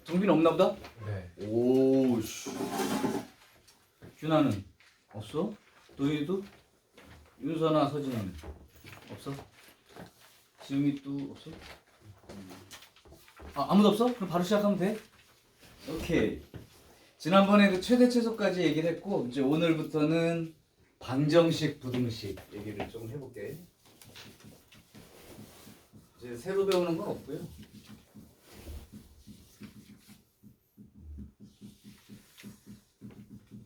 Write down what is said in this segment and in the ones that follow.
정빈 없나 보다? 네. 오, 씨. 준하는 없어? 도윤이도? 윤서나 서진이는 없어? 지웅이 또 없어? 아무도 없어? 그럼 바로 시작하면 돼? 오케이. 지난번에 그 최대 최소까지 얘기를 했고 이제 오늘부터는 방정식, 부등식 얘기를 좀 해볼게. 이제 새로 배우는 건 없고요.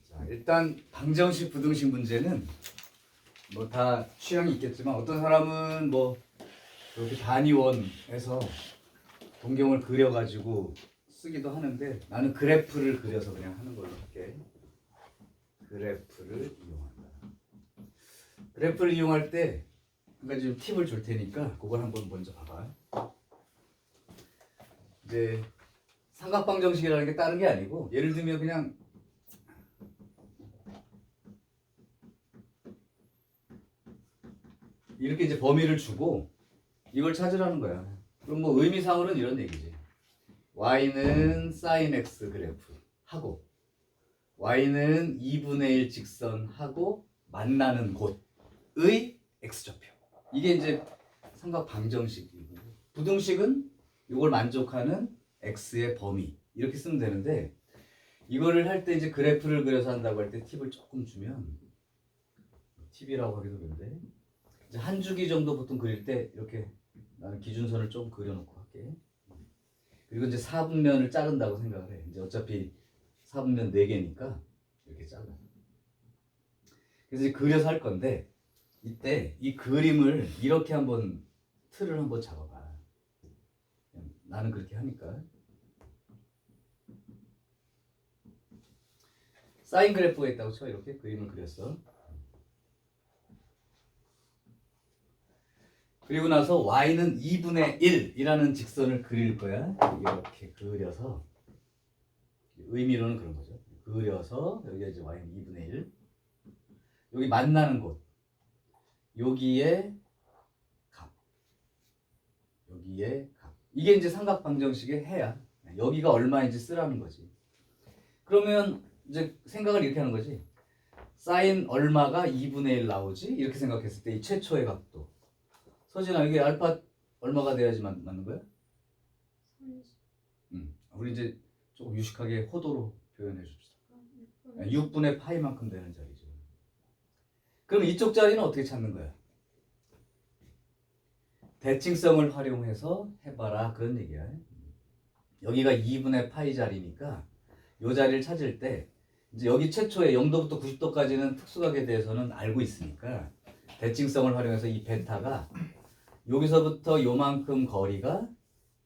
자, 일단 방정식, 부등식 문제는 뭐 다 취향이 있겠지만 어떤 사람은 뭐 이렇게 단위원에서 동경을 그려가지고 쓰기도 하는데 나는 그래프를 그려서 그냥 하는 걸로 할게. 그래프를 이용한다. 그래프를 이용할 때 한 가지 좀 팁을 줄 테니까 그걸 한번 먼저 봐봐. 이제 삼각방정식이라는 게 다른 게 아니고 예를 들면 그냥 이렇게 이제 범위를 주고 이걸 찾으라는 거야. 그럼 뭐 의미상으로는 이런 얘기지. y는 sin x 그래프 하고 y는 2분의 1 직선 하고 만나는 곳의 x좌표. 이게 이제 삼각 방정식이고 부등식은 이걸 만족하는 x의 범위 이렇게 쓰면 되는데 이거를 할 때 이제 그래프를 그려서 한다고 할 때 팁을 조금 주면 팁이라고 하기도 그런데 이제 한 주기 정도 보통 그릴 때 이렇게 나는 기준선을 좀 그려놓고 할게. 그리고 이제 4분면을 자른다고 생각을 해. 이제 어차피 4분면 4개니까 이렇게 잘라. 그래서 이제 그려서 할 건데 이때 이 그림을 이렇게 한번 틀을 한번 잡아봐. 나는 그렇게 하니까. 사인 그래프가 있다고 쳐. 이렇게 그림을 그렸어. 그리고 나서 y는 2분의 1이라는 직선을 그릴 거야. 이렇게 그려서 의미로는 그런 거죠. 그려서 여기가 이제 y는 2분의 1. 여기 만나는 곳. 여기에 값. 여기에 값. 이게 이제 삼각방정식의 해야. 여기가 얼마인지 쓰라는 거지. 그러면 이제 생각을 이렇게 하는 거지. 사인 얼마가 2분의 1 나오지? 이렇게 생각했을 때 이 최초의 값도. 서진아, 이게 알파 얼마가 돼야지 맞는 거야? 30. 우리 이제 조금 유식하게 호도로 표현해 줍시다. 6분의 파이만큼 되는 자리죠. 그럼 이쪽 자리는 어떻게 찾는 거야? 대칭성을 활용해서 해봐라 그런 얘기야. 여기가 2분의 파이 자리니까 이 자리를 찾을 때 이제 여기 최초의 0도부터 90도까지는 특수각에 대해서는 알고 있으니까 대칭성을 활용해서 이 베타가 여기서부터 요만큼 거리가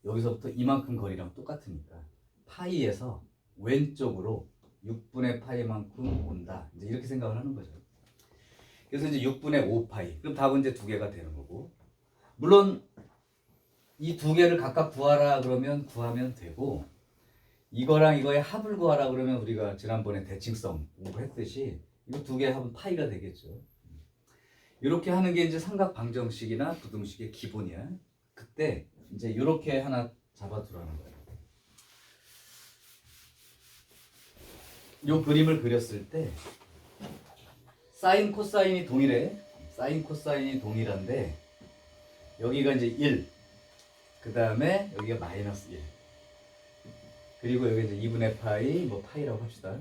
여기서부터 이만큼 거리랑 똑같으니까 파이에서 왼쪽으로 6분의 파이만큼 온다. 이제 이렇게 생각을 하는 거죠. 그래서 이제 6분의 5파이. 그럼 답은 이제 두 개가 되는 거고. 물론 이 두 개를 각각 구하라 그러면 구하면 되고 이거랑 이거의 합을 구하라 그러면 우리가 지난번에 대칭성 공부했듯이 이거 두 개 합은 파이가 되겠죠. 이렇게 하는 게 이제 삼각 방정식이나 부등식의 기본이야. 그때 이제 이렇게 하나 잡아두라는 거예요. 이 그림을 그렸을 때 사인 코사인이 동일해. 사인 코사인이 동일한데 여기가 이제 1. 그 다음에 여기가 마이너스 1. 그리고 여기 이제 2분의 파이, 뭐 파이라고 합시다.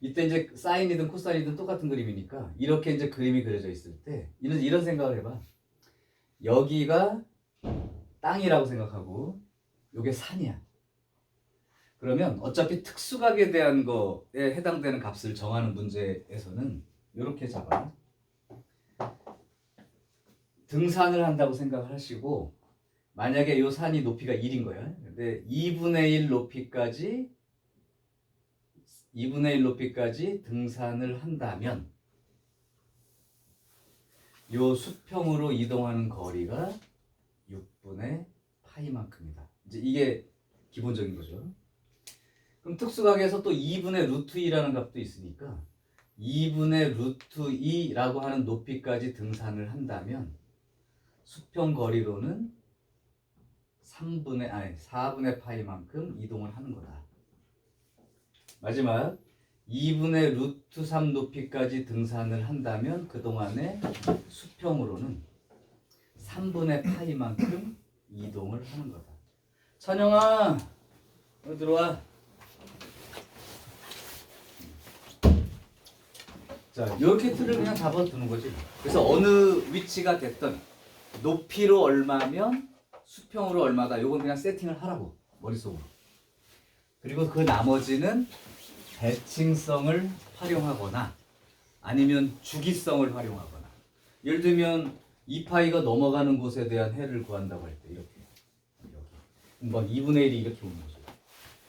이때 이제 사인이든 코사인이든 똑같은 그림이니까 이렇게 이제 그림이 그려져 있을 때 이런 생각을 해봐. 여기가 땅이라고 생각하고 이게 산이야. 그러면 어차피 특수각에 대한 거에 해당되는 값을 정하는 문제에서는 이렇게 잡아. 등산을 한다고 생각을 하시고 만약에 이 산이 높이가 1인 거야. 근데 2분의 1 높이까지 등산을 한다면 요 수평으로 이동하는 거리가 6분의 파이만큼이다. 이제 이게 기본적인 거죠. 그럼 특수각에서 또 2분의 루트 2라는 값도 있으니까 2분의 루트 2라고 하는 높이까지 등산을 한다면 수평 거리로는 4분의 파이만큼 이동을 하는 거다. 마지막 2분의 루트 3 높이까지 등산을 한다면 그동안의 수평으로는 3분의 파이만큼 이동을 하는 거다. 찬영아, 여기 들어와. 자, 이렇게 틀을 그냥 잡아두는 거지. 그래서 어느 위치가 됐던 높이로 얼마면 수평으로 얼마다. 요건 그냥 세팅을 하라고 머릿속으로. 그리고 그 나머지는 대칭성을 활용하거나 아니면 주기성을 활용하거나. 예를 들면 2파이가 넘어가는 곳에 대한 해를 구한다고 할 때 이렇게 여기 막 2분의 1이 이렇게 오는 거죠.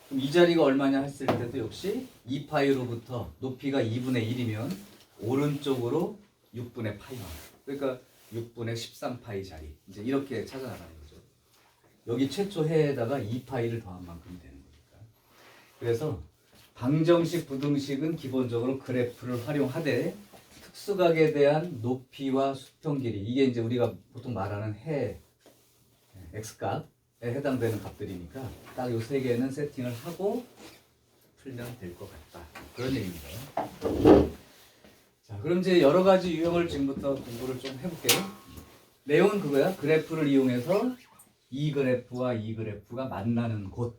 그럼 이 자리가 얼마냐 했을 때도 역시 2파이로부터 높이가 2분의 1이면 오른쪽으로 6분의 파이만. 그러니까 6분의 13파이 자리. 이제 이렇게 찾아나가는 거죠. 여기 최초 해에다가 2파이를 더한 만큼 되는 거니까. 그래서 방정식, 부등식은 기본적으로 그래프를 활용하되 특수각에 대한 높이와 수평 길이, 이게 이제 우리가 보통 말하는 해 x값에 해당되는 값들이니까 딱 요 세 개는 세팅을 하고 풀면 될 것 같다. 그런 얘기입니다. 자, 그럼 이제 여러 가지 유형을 지금부터 공부를 좀 해볼게요. 내용은 그거야. 그래프를 이용해서 이 그래프와 이 그래프가 만나는 곳.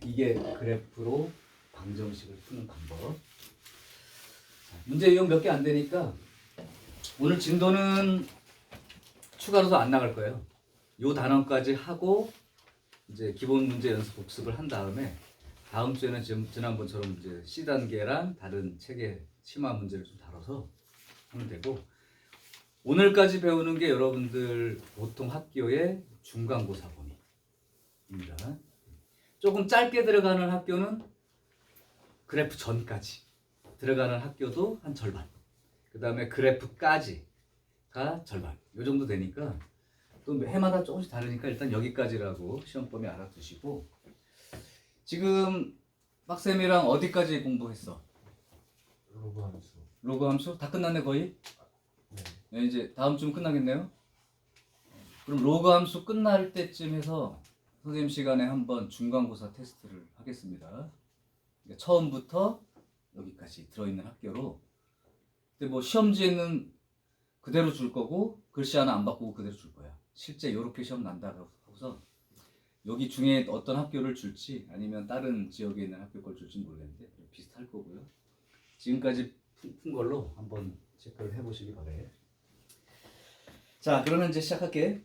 이게 그래프로 방정식을 푸는 방법. 문제 유형 몇 개 안 되니까 오늘 진도는 추가로도 안 나갈 거예요. 요 단원까지 하고 이제 기본 문제 연습 복습을 한 다음에 다음 주에는 지난번처럼 이제 C단계랑 다른 책의 심화 문제를 좀 다뤄서 하면 되고, 오늘까지 배우는 게 여러분들 보통 학교의 중간고사 범위입니다. 조금 짧게 들어가는 학교는 그래프 전까지 들어가는 학교도 한 절반, 그 다음에 그래프까지가 절반, 요 정도 되니까 또 해마다 조금씩 다르니까 일단 여기까지라고 시험 범위 알아두시고, 지금 빡쌤이랑 어디까지 공부했어? 로그 함수. 로그 함수? 다 끝났네 거의? 네. 네, 이제 다음 주면 끝나겠네요. 그럼 로그 함수 끝날 때쯤 해서 선생님 시간에 한번 중간고사 테스트를 하겠습니다. 처음부터 여기까지 들어있는 학교로. 근데 뭐 시험지에는 그대로 줄 거고 글씨 하나 안 바꾸고 그대로 줄 거야. 실제 이렇게 시험 난다고 하고서 여기 중에 어떤 학교를 줄지 아니면 다른 지역에 있는 학교 걸 줄지 모르겠는데 비슷할 거고요. 지금까지 푼 걸로 한번 체크를 해보시기 바래요. 자, 그러면 이제 시작할게.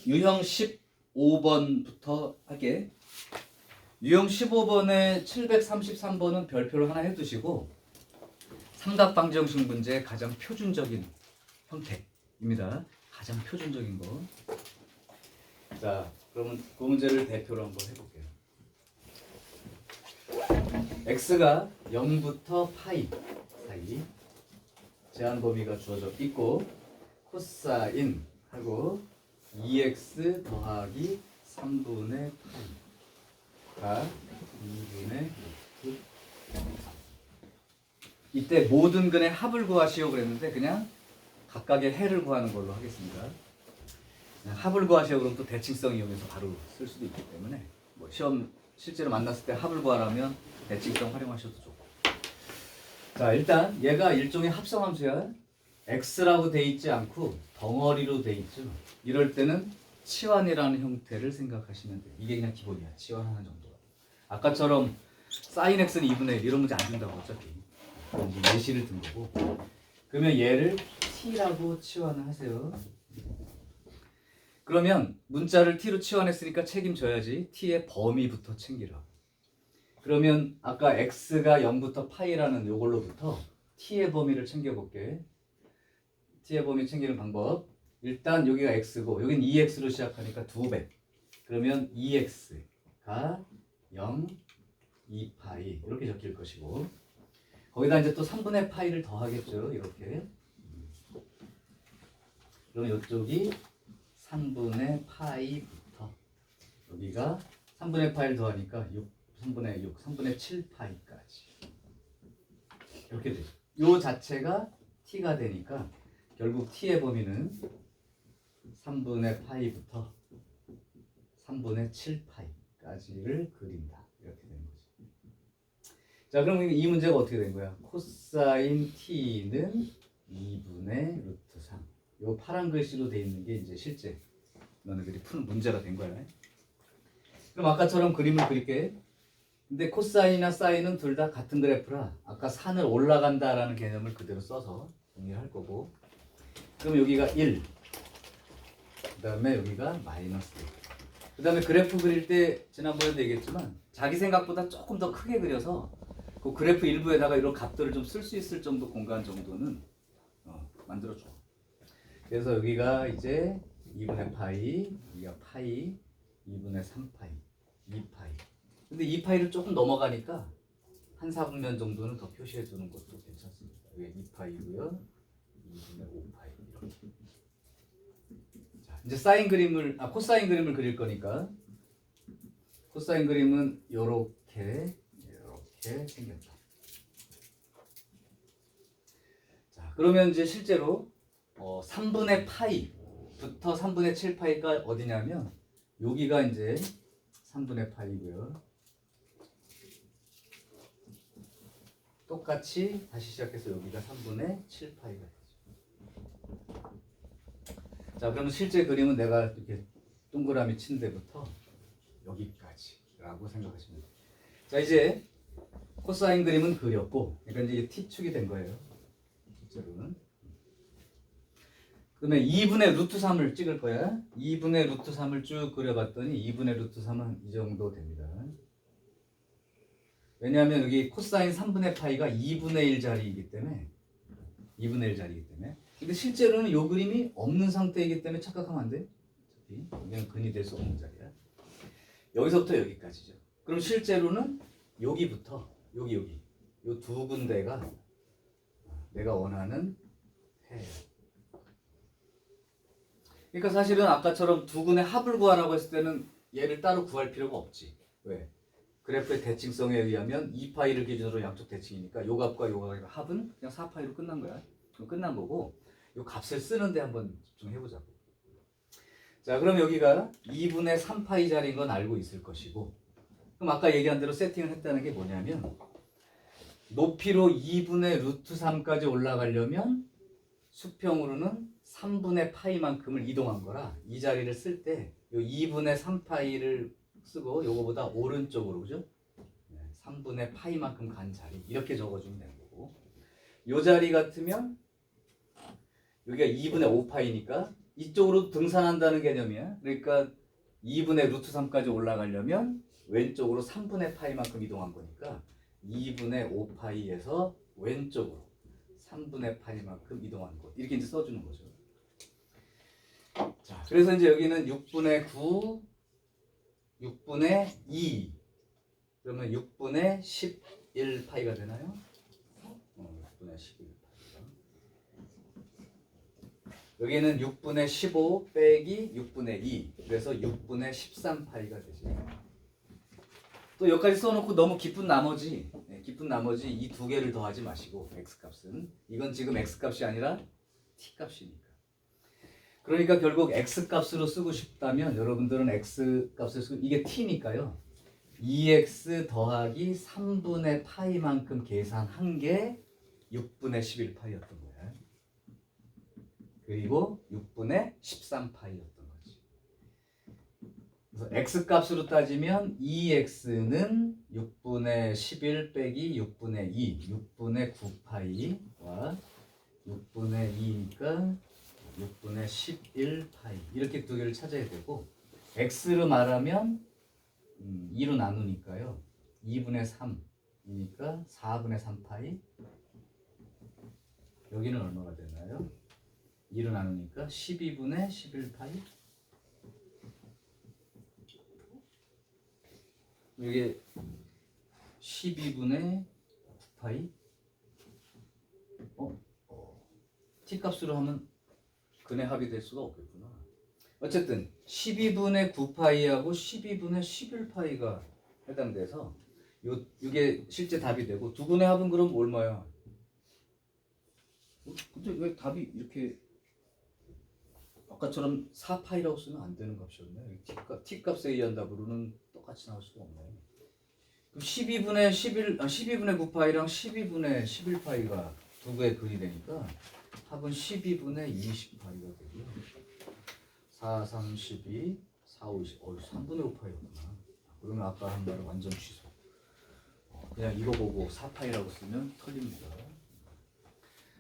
유형 15번부터 할게. 유형 15번에 733번은 별표를 하나 해두시고 삼각방정식 문제의 가장 표준적인 형태입니다. 가장 표준적인 거. 자, 그러면 그 문제를 대표로 한번 해볼게요. x가 0부터 파이 사이 제한 범위가 주어져 있고 코사인 하고 2x 더하기 3분의 파이가 2분의 루트. 이때 모든 근의 합을 구하시오 그랬는데 그냥 각각의 해를 구하는 걸로 하겠습니다. 합을 구하시오 그러면 또 대칭성 이용해서 바로 쓸 수도 있기 때문에 뭐 시험 실제로 만났을 때 합을 구하라면 대칭성 활용하셔도 좋고. 자, 일단 얘가 일종의 합성함수야. x라고 돼 있지 않고 덩어리로 돼 있죠. 이럴 때는 치환이라는 형태를 생각하시면 돼요. 이게 그냥 기본이야. 치환하는 정도가. 아까처럼 sin x는 2분의 1 이런 문제 안 준다고 어차피. 이제 예시를 든 거고. 그러면 얘를 t라고 치환을 하세요. 그러면 문자를 t로 치환했으니까 책임져야지 t의 범위부터 챙기라. 그러면 아까 x가 0부터 파이라는 요걸로부터 t의 범위를 챙겨볼게. t의 범위 챙기는 방법. 일단 여기가 x고 여긴 2x로 시작하니까 2배. 그러면 2x가 0, 2파이 이렇게 적힐 것이고 거기다 이제 또 3분의 파이를 더하겠죠. 이렇게. 그럼 이쪽이 3분의 파이부터 여기가 3분의 파이를 더하니까 3분의 6, 3분의 7파이까지 이렇게 되죠. 요 자체가 t가 되니까 결국 t의 범위는 3분의 파이부터 3 3분의 7파이까지를 그린다. 이렇게 되는 거지. 자, 그럼 이 문제가 어떻게 된 거야? 코사인 t는 2분의 루트 3. 요 파란 글씨로 돼 있는 게 이제 실제 너네들이 푸는 문제가 된 거야. 그럼 아까처럼 그림을 그릴게. 근데 코사인이나 사인은 둘 다 같은 그래프라 아까 산을 올라간다라는 개념을 그대로 써서 정리를 할 거고. 그럼 여기가 1. 그 다음에 여기가 마이너스 1. 그 다음에 그래프 그릴 때 지난번에도 얘기했지만 자기 생각보다 조금 더 크게 그려서 그 그래프 일부에다가 이런 값들을 좀 쓸 수 있을 정도 공간 정도는 만들어줘. 그래서 여기가 이제 2분의 파이, 여기가 파이, 2분의 3파이, 2파이. 근데 2파이를 조금 넘어가니까 한 4분면 정도는 더 표시해 주는 것도 괜찮습니다. 여기 2파이고요. 2분의 5파이 이렇게. 자, 이제 코사인 그림을 그릴 거니까 코사인 그림은 이렇게 생겼다. 자, 그러면 이제 실제로 3분의 파이부터 3분의 7파이가 어디냐면 여기가 이제 3분의 파이고요. 똑같이 다시 시작해서 여기가 3분의 7파이가 되죠. 자, 그러면 실제 그림은 내가 이렇게 동그라미 친 데부터 여기까지라고 생각하시면 돼요. 자, 이제 코사인 그림은 그렸고, 그러니까 이제 t축이 된 거예요. 실제로는. 그러면 2분의 루트 3을 찍을 거야. 2분의 루트 3을 쭉 그려봤더니 2분의 루트 3은 이 정도 됩니다. 왜냐하면 여기 코사인 3분의 파이가 2분의 1짜리이기 때문에 근데 실제로는 이 그림이 없는 상태이기 때문에 착각하면 안 돼. 여기는 근이 될 수 없는 자리야. 여기서부터 여기까지죠. 그럼 실제로는 여기부터 여기 이 두 군데가 내가 원하는 해예요. 그러니까 사실은 아까처럼 두 군의 합을 구하라고 했을 때는 얘를 따로 구할 필요가 없지. 왜? 그래프의 대칭성에 의하면 2파이를 기준으로 양쪽 대칭이니까 요 값과 요 값의 합은 그냥 4파이로 끝난 거야. 그럼 끝난 거고 요 값을 쓰는데 한번 집중해보자고. 자, 그럼 여기가 2분의 3파이 자리인 건 알고 있을 것이고, 그럼 아까 얘기한 대로 세팅을 했다는 게 뭐냐면 높이로 2분의 루트 3까지 올라가려면 수평으로는 3분의 파이만큼을 이동한 거라 이 자리를 쓸 때 요 2분의 3파이를 쓰고 요거보다 오른쪽으로, 그죠? 3분의 파이만큼 간 자리 이렇게 적어주면 되는 거고, 요 자리 같으면 여기가 2분의 5파이니까 이쪽으로 등산한다는 개념이야. 그러니까 2분의 루트 3까지 올라가려면 왼쪽으로 3분의 파이만큼 이동한 거니까 2분의 5파이에서 왼쪽으로 3분의 파이만큼 이동하는 것, 이렇게 이제 써주는 거죠. 자, 그래서 이제 여기는 6분의 9, 6분의 2, 그러면 6분의 11파이가 되나요? 6분의 11파이가. 여기는 6분의 15 빼기 6분의 2, 그래서 6분의 13파이가 되지. 또 여기까지 써놓고 너무 기쁜 나머지 이 두 개를 더하지 마시고, x값은 이건 지금 x값이 아니라 t값이니까. 그러니까 결국 x값으로 쓰고 싶다면 여러분들은 x값을 쓰고, 이게 t니까요 2x 더하기 3분의 파이만큼 계산한 게 6분의 11파이였던 거야. 그리고 6분의 13파이였던 거지. 그래서 x값으로 따지면 2x는 6분의 11 빼기 6분의 2, 6분의 9파이와 6분의 2니까 6분의 11파이, 이렇게 두 개를 찾아야 되고, x로 말하면 2로 나누니까요 2분의 3이니까 4분의 3파이, 여기는 얼마가 되나요? 2로 나누니까 12분의 11파이, 이게 12분의 9파이. t값으로 하면 근의 합이 될 수가 없겠구나. 어쨌든 12분의 9파이하고 12분의 11파이가 해당돼서 이게 실제 답이 되고, 두 근의 합은 그럼 얼마야? 근데 왜 답이 이렇게 아까처럼 4파이라고 쓰면 안 되는 값이었네. t 값에 의한 답으로는 똑같이 나올 수가 없네. 그럼 12분의 11, 12분의 9파이랑 12분의 11파이가 두 개의 근이 되니까 합은 12분의 20파이가 되고요. 4, 3, 12, 4, 5, 20. 3분의 5파이였구나. 그러면 아까 한 말은 완전 취소. 그냥 이거 보고 4파이라고 쓰면 틀립니다.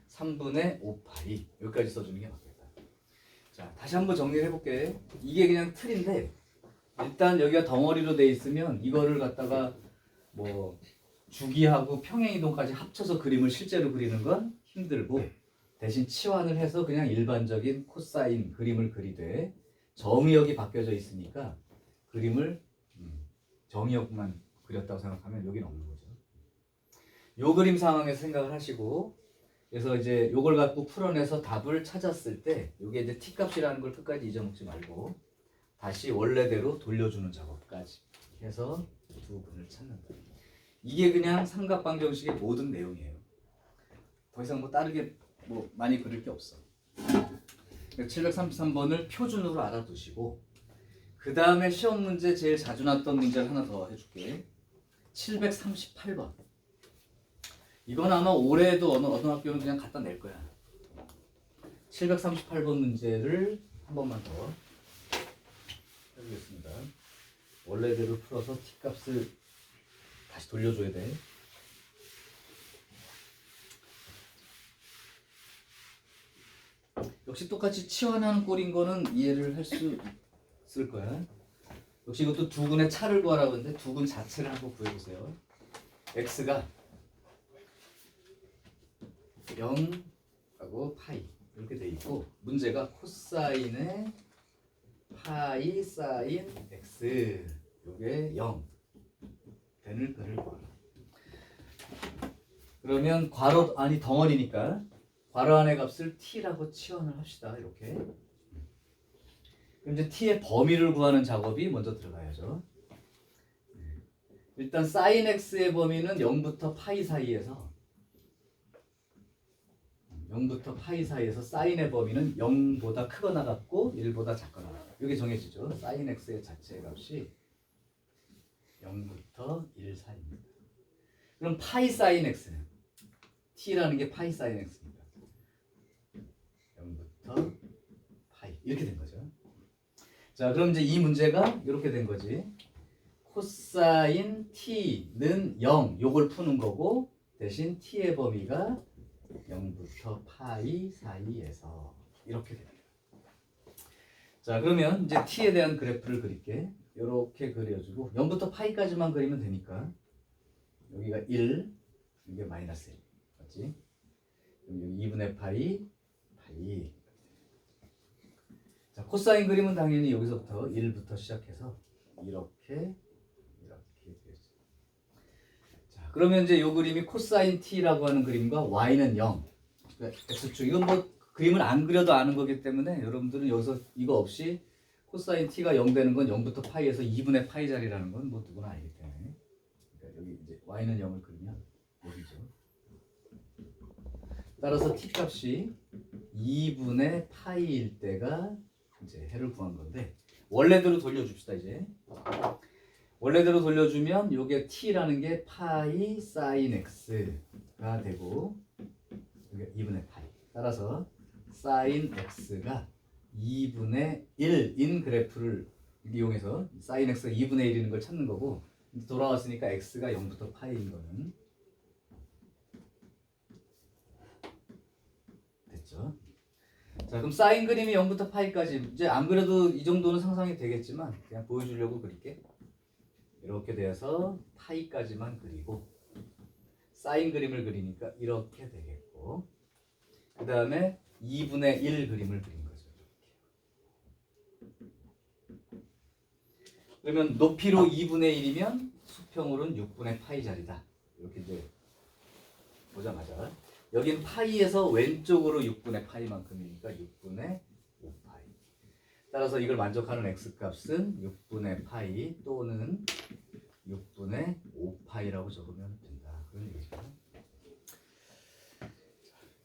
3분의 5파이. 여기까지 써주는 게 맞겠다. 자, 다시 한번 정리를 해볼게. 이게 그냥 틀인데 일단 여기가 덩어리로 돼 있으면 이거를 갖다가 뭐 주기하고 평행이동까지 합쳐서 그림을 실제로 그리는 건 힘들고 대신 치환을 해서 그냥 일반적인 코사인 그림을 그리되 정의역이 바뀌어져 있으니까 그림을 정의역만 그렸다고 생각하면 여기는 없는 거죠. 요 그림 상황에서 생각을 하시고 그래서 이제 요걸 갖고 풀어내서 답을 찾았을 때 요게 이제 t값이라는 걸 끝까지 잊어먹지 말고 다시 원래대로 돌려주는 작업까지 해서 두 근을 찾는다. 이게 그냥 삼각방정식의 모든 내용이에요. 더 이상 뭐 다르게 뭐 많이 그릴 게 없어. 733번을 표준으로 알아두시고 그 다음에 시험 문제 제일 자주 났던 문제를 하나 더 해줄게. 738번. 이건 아마 올해도 어느 학교는 그냥 갖다 낼 거야. 738번 문제를 한 번만 더 해보겠습니다. 원래대로 풀어서 t값을 다시 돌려줘야 돼. 역시 똑같이 치환하는 꼴인 거는 이해를 할 수 있을 거야. 역시 이것도 두 근의 차를 구하라고 하는데 두 근 자체를 한번 구해보세요. x가 0하고 파이 이렇게 돼 있고 문제가 코사인의 파이 사인 x 요게 0 되는 근을 구하라. 그러면 괄호 아니 덩어리니까 괄호 안의 값을 t라고 치환을 합시다. 이렇게. 그럼 이제 t의 범위를 구하는 작업이 먼저 들어가야죠. 일단 sin x의 범위는 0부터 파이 사이에서 0부터 파이 사이에서 사인의 범위는 0보다 크거나 같고 1보다 작거나 같다. 이게 정해지죠. 사인 x의 자체 값이 0부터 1 사이입니다. 그럼 파이 사인 x는 t라는 게 파이 사인 x입니다. 0부터 파이 이렇게 된 거죠. 자, 그럼 이제 이 문제가 이렇게 된 거지. 코사인 t는 0 요걸 푸는 거고 대신 t의 범위가 0부터 파이 사이에서 이렇게 됩니다. 자, 그러면 이제 t에 대한 그래프를 그릴게. 이렇게 그려주고 0부터 파이까지만 그리면 되니까 여기가 1, 이게 마이너스 1, 맞지? 여기 2분의 파이, 파이. 자, 코사인 그림은 당연히 여기서부터 1부터 시작해서 이렇게 되죠. 자, 그러면 이제 이 그림이 코사인 t라고 하는 그림과 y는 0. 그러니까 x축. 이건 뭐 그림을 안 그려도 아는 거기 때문에 여러분들은 여기서 이거 없이 코사인 t가 0 되는 건 0부터 파이에서 2분의 파이 자리라는 건 뭐 누구나 알기 때문에. 그러니까 여기 이제 y는 0을 그리면 여기죠. 따라서 t 값이 2분의 파이일 때가 이제 해를 구한 건데 원래대로 돌려줍시다. 이제 원래대로 돌려주면 요게 t라는 게 파이 사인 x가 되고 이게 2분의 파이. 따라서 사인 x가 2분의 1인 그래프를 이용해서 사인 x가 2분의 1인 걸 찾는 거고 돌아왔으니까 x가 0부터 파이인 거는 됐죠. 자, 그럼 사인 그림이 0부터 파이까지 이제 안 그래도 이 정도는 상상이 되겠지만 그냥 보여주려고 그릴게. 이렇게 돼서 파이까지만 그리고 사인 그림을 그리니까 이렇게 되겠고 그 다음에 2분의 1 그림을 그린 거죠. 그러면 높이로 2분의 1이면 수평으로는 6분의 파이 자리다. 이렇게 이제 보자마자 여긴 파이에서 왼쪽으로 6분의 파이만큼이니까 6분의 5파이. 따라서 이걸 만족하는 x값은 6분의 파이 또는 6분의 5파이라고 적으면 된다. 그런 얘기죠.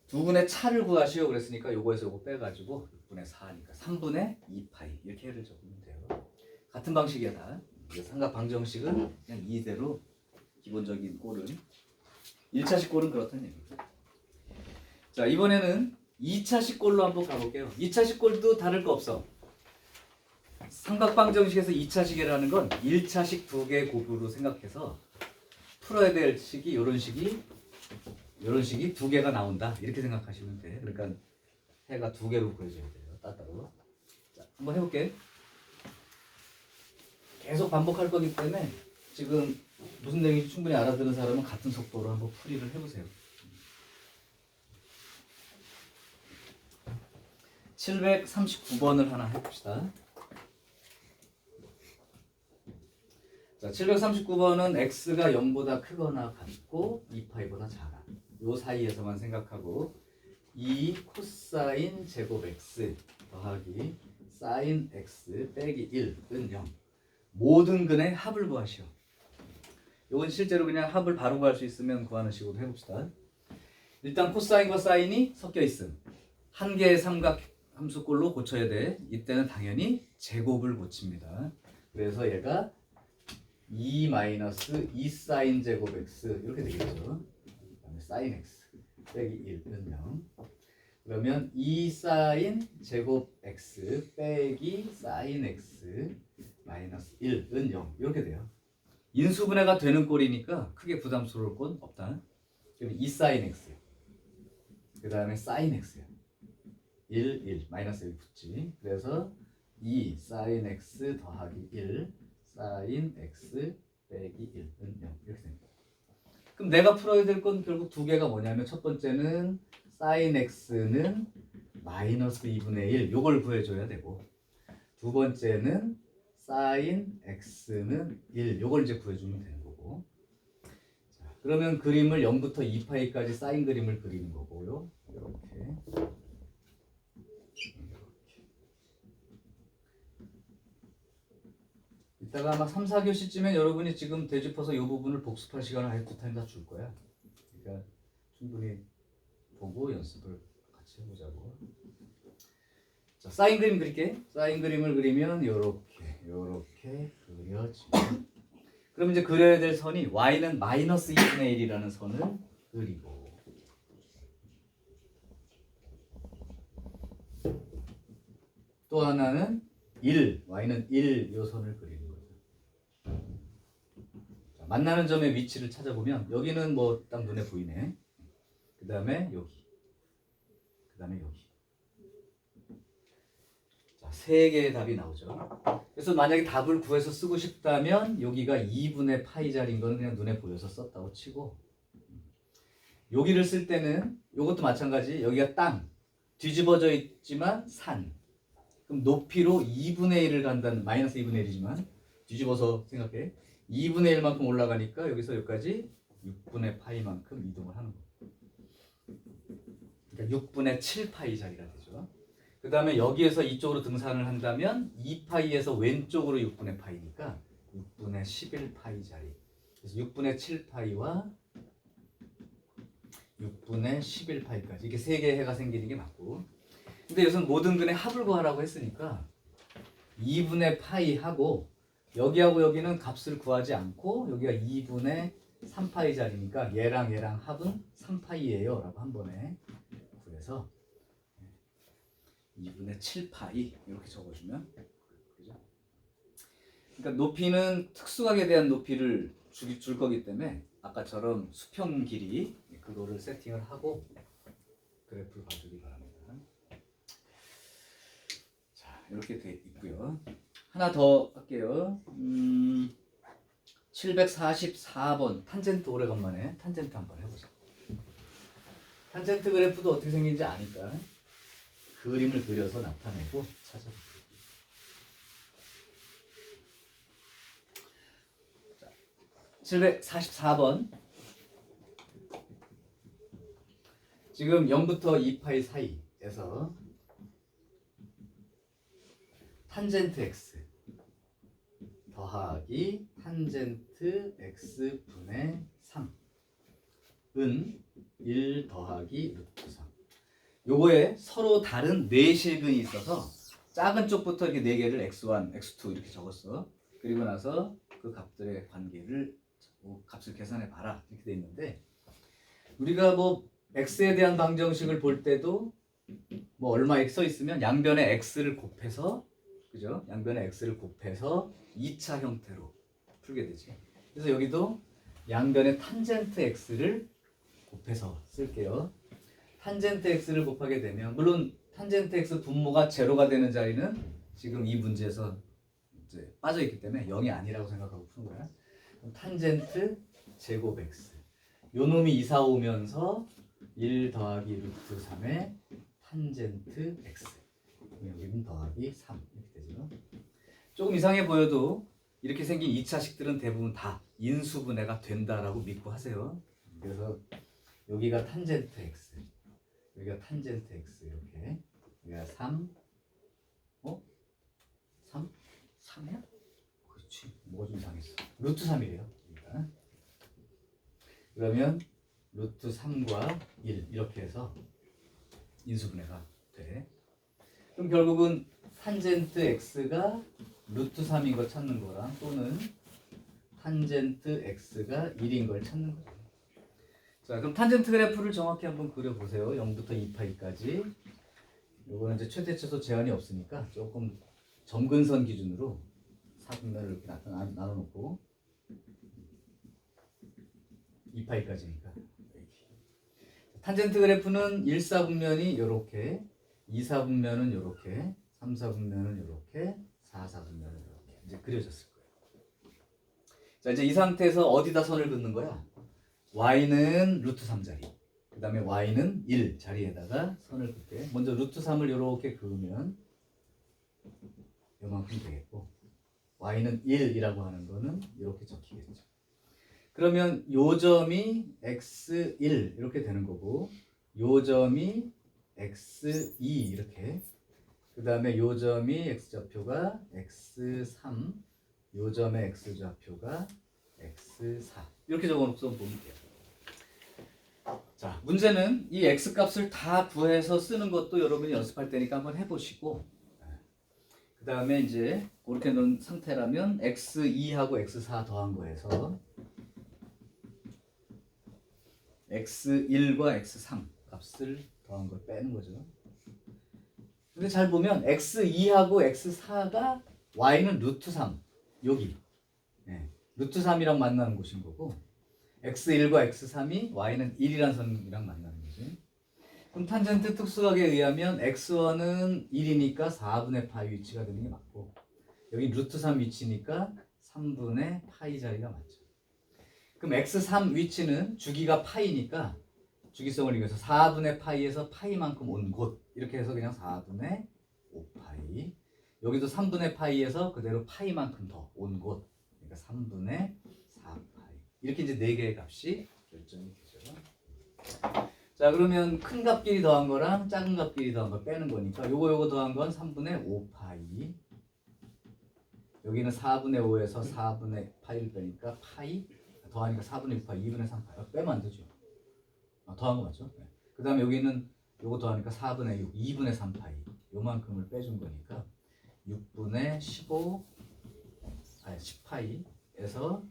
두 분의 차를 구하시오 그랬으니까 요거에서 요거 빼가지고 6분의 2분의 4니까 3분의 2파이 이렇게 해를 적으면 돼요. 같은 방식이야 다. 삼각 방정식은 그냥 이대로 기본적인 꼴은 1차식 꼴은 그렇다는 얘기죠. 자, 이번에는 2차식 꼴로 한번 가볼게요. 2차식 꼴도 다를 거 없어. 삼각방정식에서 2차식이라는 건 1차식 두 개 곱으로 생각해서 풀어야 될 식이 이런 식이 두 개가 나온다 이렇게 생각하시면 돼. 그러니까 해가 두 개로 그려져야 돼요. 따따로. 자, 한번 해볼게. 계속 반복할 거기 때문에 지금 무슨 내용인지 충분히 알아듣는 사람은 같은 속도로 한번 풀이를 해보세요. 739번을 하나 해봅시다. 자, 739번은 x가 0보다 크거나 같고 2파이보다 작아. 요 사이에서만 생각하고 2 코사인 제곱 x 더하기 사인 x 빼기 1은 0. 모든 근의 합을 구하시오. 이건 실제로 그냥 합을 바로 구할 수 있으면 구하는 식으로 해봅시다. 일단 코사인과 사인이 섞여 있음. 한 개의 삼각 함수꼴로 고쳐야 돼. 이때는 당연히 제곱을 고칩니다. 그래서 얘가 2 마이너스 2 사인 제곱 x 이렇게 되겠죠. 그다음에 사인 x 빼기 1은 0. 그러면 2 사인 제곱 x 빼기 사인 x 마이너스 1은 0 이렇게 돼요. 인수분해가 되는 꼴이니까 크게 부담스러울 건 없다. 그럼 2 사인 x 그 다음에 사인 x야. 1 마이너스 1 붙지. 그래서 2 사인 x 더하기 1 사인 x 빼기 1은 0 이렇게 됩니다. 그럼 내가 풀어야 될 건 결국 두 개가 뭐냐면 첫 번째는 사인 x는 마이너스 2분의 1 요걸 구해줘야 되고 두 번째는 사인 x는 1 요걸 이제 구해주면 되는 거고. 자, 그러면 그림을 0부터 2파이까지 사인 그림을 그리는 거고요. 이렇게 이따가 아마 3, 4교시쯤엔 여러분이 지금 되짚어서 이 부분을 복습할 시간을 아예 두 타임 다 줄 거야. 그러니까 충분히 보고 연습을 같이 해보자고. 자, 사인 그림 그릴게. 사인 그림을 그리면 요렇게 그려지면 그럼 이제 그려야 될 선이 y는 마이너스 2분의 1이라는 선을 그리고 또 하나는 1, y는 1 요 선을 그리는 거죠. 자, 만나는 점의 위치를 찾아보면 여기는 뭐 딱 눈에 보이네. 그 다음에 여기, 그 다음에 여기. 자, 세 개의 답이 나오죠. 그래서 만약에 답을 구해서 쓰고 싶다면 여기가 2분의 파이 자리인 거는 그냥 눈에 보여서 썼다고 치고 여기를 쓸 때는 이것도 마찬가지. 여기가 땅, 뒤집어져 있지만 산. 그럼 높이로 2분의 1을 간다는 마이너스 2분의 1이지만 뒤집어서 생각해. 2분의 1만큼 올라가니까 여기서 여기까지 6분의 파이만큼 이동을 하는 거예요. 그러니까 6분의 7파이 자리가 되죠. 그 다음에 여기에서 이쪽으로 등산을 한다면 2파이에서 왼쪽으로 6분의 파이니까 6분의 11파이 자리. 그래서 6분의 7파이와 6분의 11파이까지 이렇게 세 개의 해가 생기는 게 맞고. 근데 여기서는 모든 근의 합을 구하라고 했으니까 2분의 파이하고 여기하고 여기는 값을 구하지 않고 여기가 2분의 3파이 자리니까 얘랑 합은 3파이예요 라고 한 번에 구해서 2분의 7파이 이렇게 적어주면 그죠? 그러니까 높이는 특수각에 대한 높이를 줄 거기 때문에 아까처럼 수평 길이 그거를 세팅을 하고 그래프를 봐주기 바랍니다. 자, 이렇게 돼 있고요. 하나 더 할게요. 744번 탄젠트 오래간만에 탄젠트 한번 해보자. 탄젠트 그래프도 어떻게 생긴지 아니까 그림을 그려서 나타내고 찾아볼게요. 744번. 지금 0부터 2파이 사이에서 탄젠트 x 더하기 탄젠트 x 분의 3은 1 더하기 루트 3. 요거에 서로 다른 네 실근이 있어서 작은 쪽부터 이렇게 네 개를 x1, x2 이렇게 적었어. 그리고 나서 그 값들의 관계를 값을 계산해 봐라 이렇게 돼 있는데 우리가 뭐 x에 대한 방정식을 볼 때도 뭐 얼마 써 있으면 양변에 x를 곱해서 그죠? 양변에 x를 곱해서 2차 형태로 풀게 되지. 그래서 여기도 양변에 탄젠트 x를 곱해서 쓸게요. 탄젠트 x를 곱하게 되면 물론 탄젠트 x 분모가 제로가 되는 자리는 지금 이 문제에서 이제 빠져 있기 때문에 0이 아니라고 생각하고 푸는 거야. 그럼 탄젠트 제곱 x 요 놈이 이사 오면서 1 더하기 루트 3의 탄젠트 x 여기는 더하기 3 이렇게 되죠. 조금 이상해 보여도 이렇게 생긴 2차식들은 대부분 다 인수분해가 된다라고 믿고 하세요. 그래서 여기가 탄젠트 x 여기가 탄젠트 x 이렇게 여기가 3 3? 3이야? 그렇지. 뭐가 좀 이상했어. 루트 3이래요. 그러니까. 그러면 루트 3과 1 이렇게 해서 인수분해가 돼. 그럼 결국은 탄젠트 x가 루트 3인 걸 찾는 거랑 또는 탄젠트 x가 1인 걸 찾는 거죠. 자, 그럼 탄젠트 그래프를 정확히 한번 그려보세요. 0부터 2파이까지. 요거는 이제 최대치수 제한이 없으니까 조금 점근선 기준으로 사분면을 이렇게 나눠놓고 2파이까지니까 탄젠트 그래프는 1사분면이 요렇게 2사분면은 요렇게 3사분면은 요렇게 4사분면은 요렇게 이제 그려졌을 거예요. 자, 이제 이 상태에서 어디다 선을 긋는 거야? y는 루트 3자리 그 다음에 y는 1 자리에다가 선을 긋게. 먼저 루트 3을 요렇게 그으면 요만큼 되겠고 y는 1이라고 하는 거는 이렇게 적히겠죠. 그러면 요 점이 x1 이렇게 되는 거고 요 점이 x2 이렇게 그 다음에 요 점이 x좌표가 x3 요 점의 x좌표가 x4 이렇게 적어놓고서 보면 돼요. 자, 문제는 이 x값을 다 구해서 쓰는 것도 여러분이 연습할 때니까 한번 해보시고 그 다음에 이제 그렇게 놓은 상태라면 x2하고 x4 더한 거에서 x1과 x3 값을 더한 걸 빼는 거죠. 근데 잘 보면 x2하고 x4가 y는 루트 3 여기 루트 3이랑 만나는 곳인 거고 x1과 x3이 y는 1이라는 선이랑 만나는 거지. 그럼 탄젠트 특수각에 의하면 x1은 1이니까 4분의 파이 위치가 되는 게 맞고 여기 루트 3 위치니까 3분의 파이 자리가 맞죠. 그럼 x3 위치는 주기가 파이니까 주기성을 이용해서 4분의 파이에서 파이만큼 온 곳 이렇게 해서 그냥 4분의 5파이 여기도 3분의 파이에서 그대로 파이만큼 더 온 곳 그러니까 3분의 4파이 이렇게 이제 4개의 값이 결정이 되죠. 자, 그러면 큰 값끼리 더한 거랑 작은 값끼리 더한 걸 빼는 거니까 요거 더한 건 3분의 5파이 여기는 4분의 5에서 4분의 파이를 빼니까 파이 더하니까 4분의 6파이 2분의 3파이 빼면 안 되죠. 더한 거 맞죠? 네. 그 다음에 여기는 요거 더하니까 4분의 6 2분의 3파이 요만큼을 빼준 거니까 6분의 15 아니 10파이에서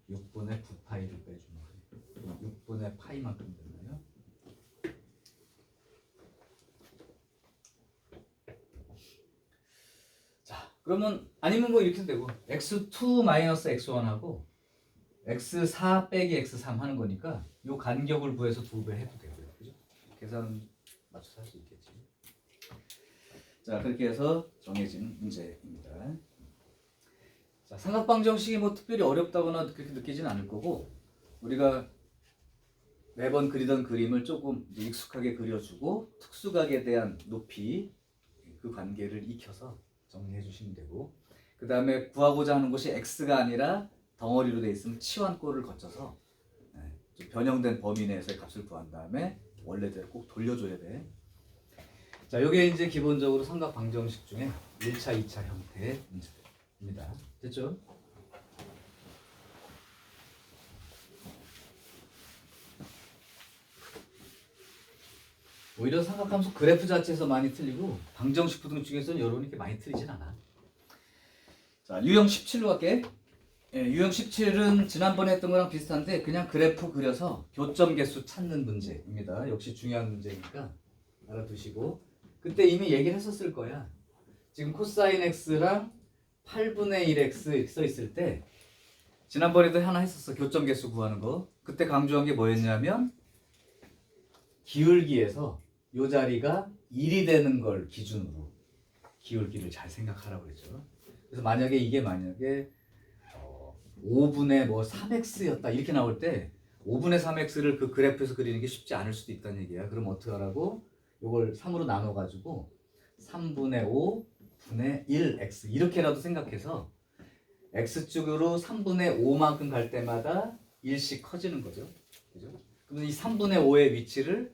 6분의 9파이를 빼주는 거예요. 6분의 파이만큼 되나요? 자, 그러면 아니면 뭐 이렇게 되고 x2 마이너스 x1하고 x4 빼기 x3 하는 거니까 요 간격을 구해서 2배 해도 되고요. 그죠? 계산 맞춰서 할 수 있겠지. 자, 그렇게 해서 정해진 문제입니다. 자, 삼각방정식이 뭐 특별히 어렵다거나 그렇게 느끼지는 않을 거고 우리가 매번 그리던 그림을 조금 익숙하게 그려주고 특수각에 대한 높이 그 관계를 익혀서 정리해 주시면 되고 그 다음에 구하고자 하는 것이 x가 아니라 덩어리로 되어 있으면 치환꼴을 거쳐서 변형된 범위 내에서의 값을 구한 다음에 원래대로 꼭 돌려줘야 돼. 자, 요게 이제 기본적으로 삼각방정식 중에 1차, 2차 형태의 문제입니다. 됐죠? 오히려 삼각함수 그래프 자체에서 많이 틀리고 방정식 부등 중에서는 여러분이 이렇게 많이 틀리진 않아. 자, 유형 17로 갈게. 예, 유형 17은 지난번에 했던 거랑 비슷한데 그냥 그래프 그려서 교점 개수 찾는 문제입니다. 역시 중요한 문제니까 알아두시고 그때 이미 얘기를 했었을 거야. 지금 코사인 x랑 8분의 1x 이렇게 써 있을 때 지난번에도 하나 했었어. 교점 개수 구하는 거. 그때 강조한 게 뭐였냐면 기울기에서 이 자리가 1이 되는 걸 기준으로 기울기를 잘 생각하라고 그랬죠. 그래서 만약에 이게 5분의 3x였다 이렇게 나올 때 5분의 3x를 그 그래프에서 그리는 게 쉽지 않을 수도 있다는 얘기야. 그럼 어떻게 하라고? 이걸 3으로 나눠가지고 3분의 5분의 1x 이렇게라도 생각해서 x축으로 3분의 5만큼 갈 때마다 1씩 커지는 거죠. 그죠? 그러면 이 3분의 5의 위치를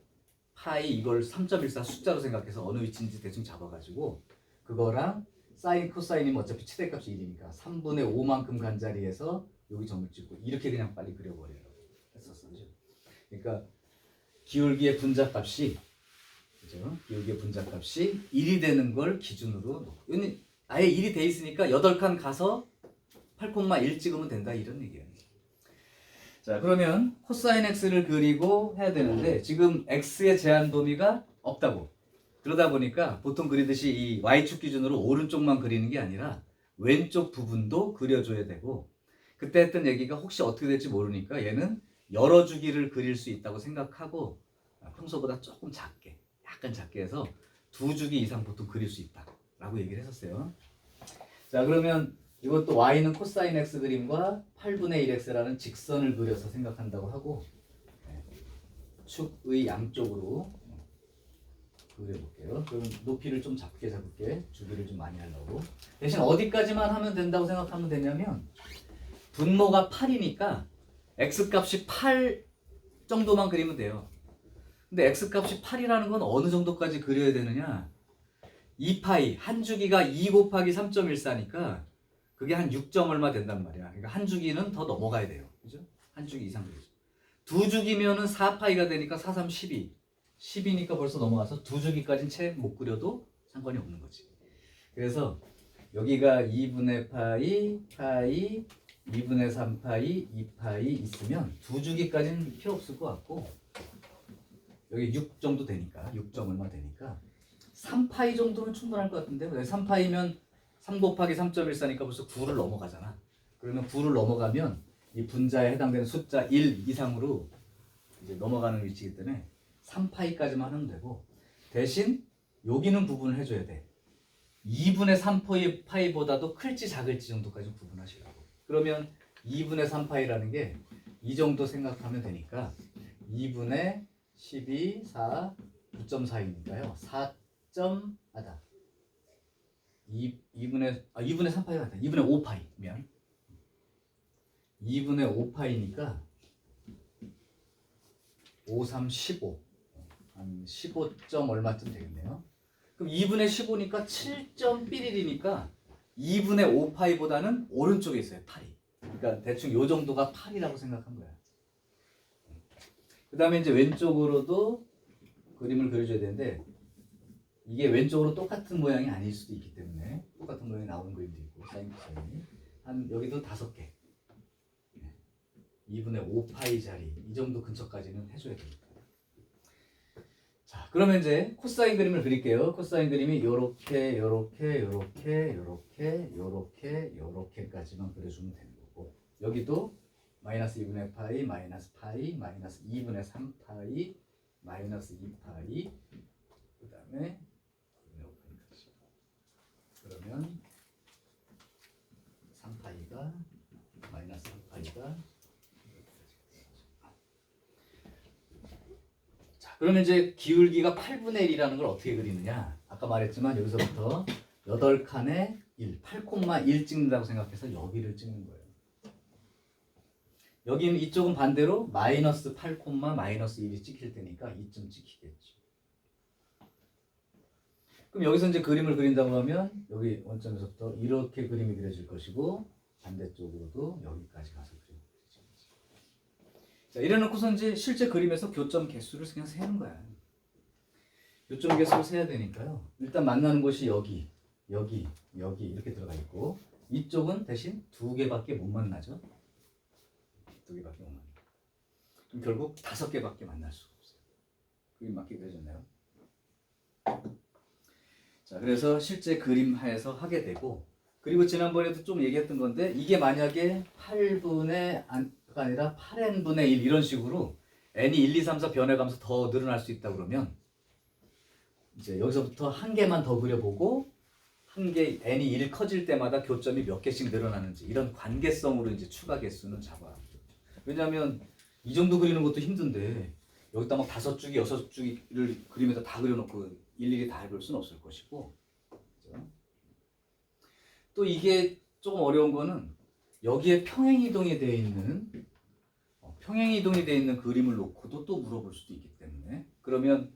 파이 이걸 3.14 숫자로 생각해서 어느 위치인지 대충 잡아가지고 그거랑 사인 코사인이면 어차피 최대값이 1이니까 3분의 5만큼 간 자리에서 여기 점을 찍고 이렇게 그냥 빨리 그려버리라고 했었어요. 그러니까 기울기의 분자값이 그죠? 기울기의 분자값이 1이 되는 걸 기준으로 놓고 아예 1이 돼 있으니까 8칸 가서 8,1 찍으면 된다 이런 얘기예요. 자, 그러면 코사인 x를 그리고 해야 되는데 지금 x의 제한 범위가 없다고. 그러다 보니까 보통 그리듯이 이 y축 기준으로 오른쪽만 그리는 게 아니라 왼쪽 부분도 그려줘야 되고 그때 했던 얘기가 혹시 어떻게 될지 모르니까 얘는 여러 주기를 그릴 수 있다고 생각하고 평소보다 조금 작게 약간 작게 해서 2주기 이상 보통 그릴 수 있다라고 얘기를 했었어요. 자, 그러면 이것도 y는 코사인 x 그림과 8분의 1x라는 직선을 그려서 생각한다고 하고 축의 양쪽으로 그려볼게요. 그럼 높이를 좀 작게 잡을게. 주기를 좀 많이 하려고. 대신 어디까지만 하면 된다고 생각하면 되냐면 분모가 8이니까 x값이 8 정도만 그리면 돼요. 근데 x값이 8이라는 건 어느 정도까지 그려야 되느냐? 2파이 한 주기가 2 곱하기 3.14니까 그게 한 6점 얼마 된단 말이야. 그러니까 한 주기는 더 넘어가야 돼요. 그죠? 한 주기 이상 그리죠. 두 주기면은 4파이가 되니까 4, 3, 12. 10이니까 벌써 넘어가서 두 주기까지는 채 못 그려도 상관이 없는 거지. 그래서 여기가 2분의 파이, 파이, 2분의 3파이, 2파이 있으면 두 주기까지는 필요 없을 것 같고 여기 6 정도 되니까 6점 얼마 되니까 3파이 정도는 충분할 것 같은데 3파이면 3 곱하기 3.14니까 벌써 9를 넘어가잖아. 그러면 9를 넘어가면 이 분자에 해당되는 숫자 1 이상으로 이제 넘어가는 위치이기 때문에 3파이까지만 하면 되고 대신 여기는 구분을 해줘야 돼. 2분의 3파이보다도 클지 작을지 정도까지 구분하시라고. 그러면 2분의 3파이라는 게 이 정도 생각하면 되니까 2분의 12, 4, 9.4이니까요. 2분의 3파이가 같다. 2분의 5파이면 2분의 5파이니까 5, 3, 15 한 15점 얼마쯤 되겠네요. 그럼 2분의 15니까 7.11이니까 2분의 5파이보다는 오른쪽에 있어요. 8이. 그러니까 대충 요 정도가 8이라고 생각한 거야. 그 다음에 이제 왼쪽으로도 그림을 그려줘야 되는데 이게 왼쪽으로 똑같은 모양이 아닐 수도 있기 때문에 똑같은 모양이 나오는 그림도 있고 사인 코사인이 한 여기도 5개 2분의 5파이 자리 이 정도 근처까지는 해줘야 됩니다. 자, 그러면 이제 코사인 그림을 그릴게요. 코사인 그림이 요렇게 요렇게 요렇게 요렇게 요렇게 요렇게까지만 그려주면 되는 거고 여기도 마이너스 2분의 파이 마이너스 파이 마이너스 2분의 3파이 마이너스 2파이 그 다음에 그러면 3파이가 마이너스 3파이가 자, 그러면 이제 기울기가 8분의 1이라는 걸 어떻게 그리느냐? 아까 말했지만 여기서부터 8칸에 1, 8,1 찍는다고 생각해서 여기를 찍는 거예요. 여기는 이쪽은 반대로 마이너스 8, 마이너스 1이 찍힐 테니까 2점 찍히겠죠. 그럼 여기서 이제 그림을 그린다고 하면 여기 원점에서부터 이렇게 그림이 그려질 것이고 반대쪽으로도 여기까지 가서 그림이 그려질 거죠. 자, 이래놓고서 이제 실제 그림에서 교점 개수를 그냥 세는 거야. 교점 개수를 세야 되니까요. 일단 만나는 곳이 여기, 여기, 여기 이렇게 들어가 있고 이쪽은 대신 2개밖에 못 만나죠. 2개밖에 못 만나. 그럼 결국 5개밖에 만날 수가 없어요. 그림 맞게 그려졌나요? 자, 그래서 실제 그림하에서 하게 되고 그리고 지난번에도 좀 얘기했던 건데 이게 만약에 8분의 아니라 8n분의 1 이런 식으로 n이 1, 2, 3, 4 변해가면서 더 늘어날 수 있다 그러면 이제 여기서부터 한 개만 더 그려보고 한 개 n이 1 커질 때마다 교점이 몇 개씩 늘어나는지 이런 관계성으로 이제 추가 개수는 잡아. 왜냐하면 이 정도 그리는 것도 힘든데 여기다 막 5주기, 6주기를 그림에다 다 그려놓고 일일이 다 해볼 수는 없을 것이고. 그렇죠? 또 이게 조금 어려운 거는 여기에 평행이동이 되어 있는 그림을 놓고도 또 물어볼 수도 있기 때문에 그러면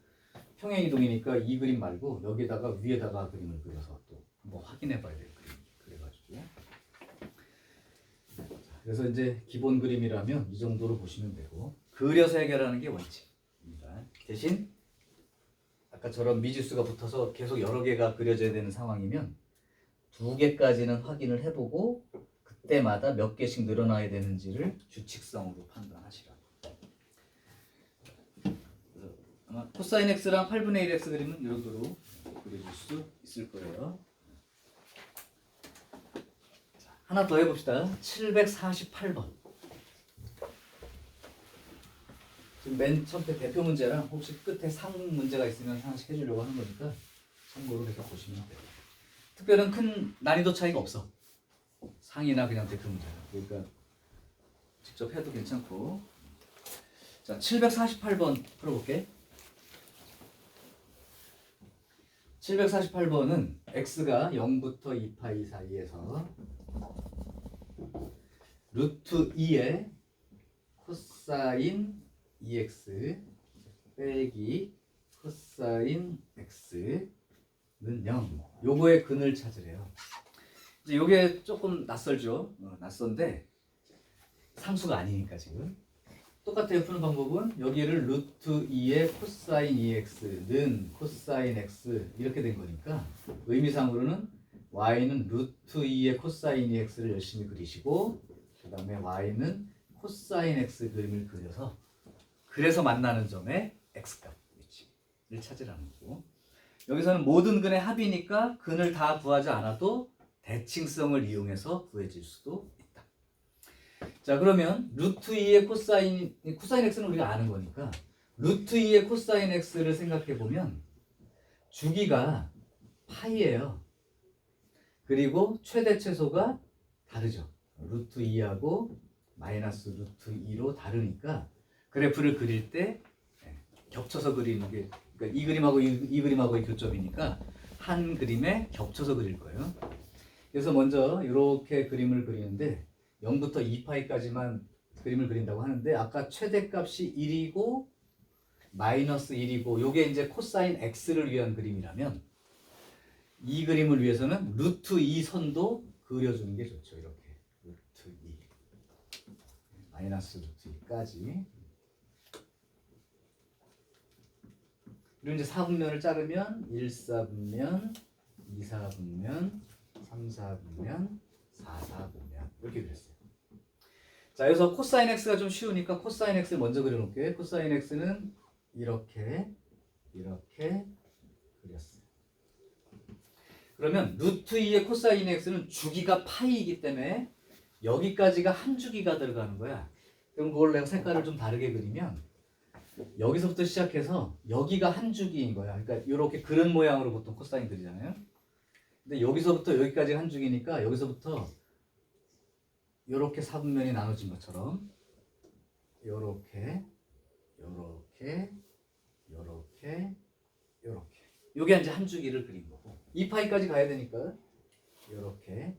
평행이동이니까 이 그림 말고 여기다가 위에다가 그림을 그려서 또 한번 확인해 봐야 될 그림 그래가지고 그래서 이제 기본 그림이라면 이 정도로 보시면 되고 그려서 해결하는 게 원칙입니다. 대신 아까처럼 미지수가 붙어서 계속 여러 개가 그려져야 되는 상황이면 2개까지는 확인을 해보고 그때마다 몇 개씩 늘어나야 되는지를 규칙성으로 판단하시라고. 그래서 아마 코사인 x랑 8분의 1x 그림은 이런 식으로 그려줄 수 있을 거예요. 자, 하나 더 해봅시다. 748번. 지금 맨 처음에 대표 문제랑 혹시 끝에 상 문제가 있으면 하나씩 해주려고 하는 거니까 참고로 계속 보시면 돼요. 특별한 큰 난이도 차이가 없어. 상이나 그냥 대표 문제야. 그러니까 직접 해도 괜찮고. 자, 748번 풀어볼게. 748번은 x가 0부터 2파이 사이에서 루트 2의 코사인 2x 빼기 코사인 x는 0. 요거의 근을 찾으래요. 이제 요게 조금 낯설죠. 낯선데 상수가 아니니까 지금 똑같아요. 푸는 방법은 여기를 루트 2의 코사인 2x는 코사인 x 이렇게 된 거니까 의미상으로는 y는 루트 2의 코사인 2x를 열심히 그리시고 그 다음에 y는 코사인 x 그림을 그려서 그래서 만나는 점의 x값 위치를 찾으라는 거고 여기서는 모든 근의 합이니까 근을 다 구하지 않아도 대칭성을 이용해서 구해질 수도 있다. 자, 그러면 루트 2의 코사인 x는 우리가 아는 거니까 루트 2의 코사인 x를 생각해 보면 주기가 파이예요. 그리고 최대 최소가 다르죠. 루트 2하고 마이너스 루트 2로 다르니까 그래프를 그릴 때 겹쳐서 그리는 게 그러니까 이 그림하고 이 그림하고의 교점이니까 한 그림에 겹쳐서 그릴 거예요. 그래서 먼저 이렇게 그림을 그리는데 0부터 2파이까지만 그림을 그린다고 하는데 아까 최대값이 1이고 마이너스 1이고 요게 이제 코사인 x를 위한 그림이라면 이 그림을 위해서는 루트 2 선도 그려주는 게 좋죠. 이렇게 루트 2 마이너스 루트 2까지 그리고 이제 4분면을 자르면 1, 4분면 2, 4분면 3, 4분면 4, 4분면 이렇게 그렸어요. 자, 여기서 코사인 x가 좀 쉬우니까 코사인 x를 먼저 그려놓을게요. 코사인 x는 이렇게 그렸어요. 그러면 루트 2의 코사인 x는 주기가 파이이기 때문에 여기까지가 한 주기가 들어가는 거야. 그럼 그걸 내가 색깔을 좀 다르게 그리면 여기서부터 시작해서 여기가 한 주기인 거야. 그러니까 이렇게 그런 모양으로 보통 코사인 그리잖아요. 근데 여기서부터 여기까지 한 주기니까 여기서부터 이렇게 4분면이 나눠진 것처럼 이렇게 요게 이제 한 주기를 그린 거고 2파이까지 가야 되니까 이렇게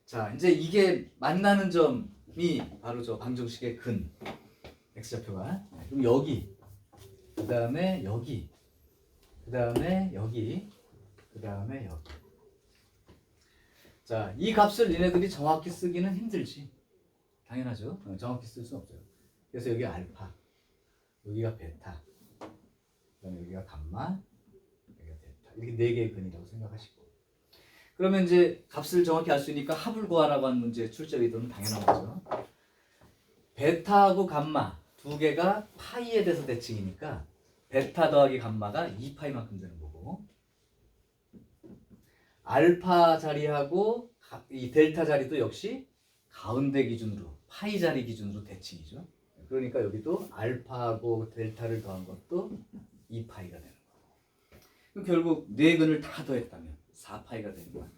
자, 이제 이게 만나는 점이 바로 저 방정식의 근 x좌표가 그럼 여기 그 다음에 여기 그 다음에 여기 그 다음에 여기 자, 이 값을 얘네들이 정확히 쓰기는 힘들지 당연하죠. 정확히 쓸 수 없어요. 그래서 여기 알파, 여기가 베타, 그다음에 여기가 감마, 여기가 데타. 이렇게 네 개의 근이라고 생각하시고. 그러면 이제 값을 정확히 알 수 있으니까 합을 구하라고 하는 문제 출제 의도는 당연한 거죠. 베타하고 감마 두 개가 파이에 대해서 대칭이니까 베타 더하기 감마가 2파이만큼 되는 거고, 알파 자리하고 이 델타 자리도 역시 가운데 기준으로 파이 자리 기준으로 대칭이죠. 그러니까 여기도 알파하고 델타를 더한 것도 2파이가 되는 거예요. 그럼 결국 네 근을 다 더했다면 4파이가 되는 거예요.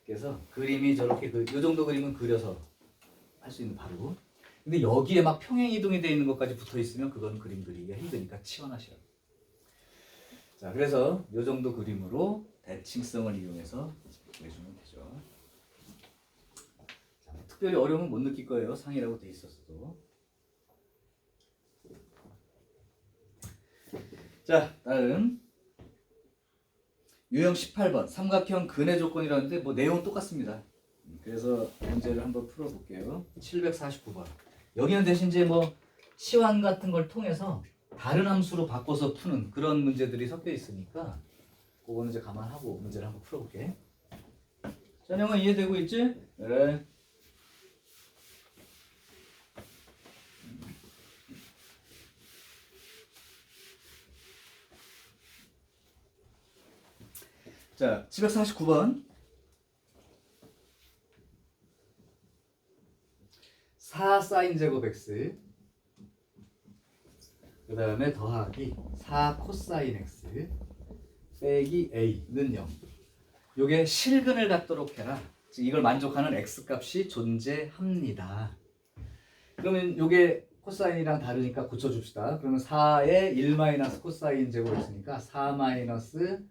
그래서 그림이 저렇게 이 정도 그림은 그려서 할 수 있는 바로. 근데 여기에 막 평행 이동이 되어 있는 것까지 붙어 있으면 그건 그림 그리기가 힘드니까 치워하시라고. 자, 그래서 이 정도 그림으로 대칭성을 이용해서 그려주면 되죠. 자, 특별히 어려움은 못 느낄 거예요. 상이라고 돼 있었어도. 자, 다음 유형 18번 삼각형 근의 조건이라는데 뭐 내용은 똑같습니다. 그래서 문제를 한번 풀어볼게요. 749번. 여기는 대신 이제 뭐 치환 같은 걸 통해서 다른 함수로 바꿔서 푸는 그런 문제들이 섞여 있으니까 그거는 이제 감안하고 문제를 한번 풀어볼게. 전형은 이해되고 있지? 그래. 자, 749번. 4 사인 제곱 x 그 다음에 더하기 4 코사인 x 빼기 a는 0. 요게 실근을 갖도록 해라. 즉 이걸 만족하는 x 값이 존재합니다. 그러면 요게 코사인이랑 다르니까 고쳐줍시다. 그러면 4에 1 마이너스 코사인 제곱 x니까 4 마이너스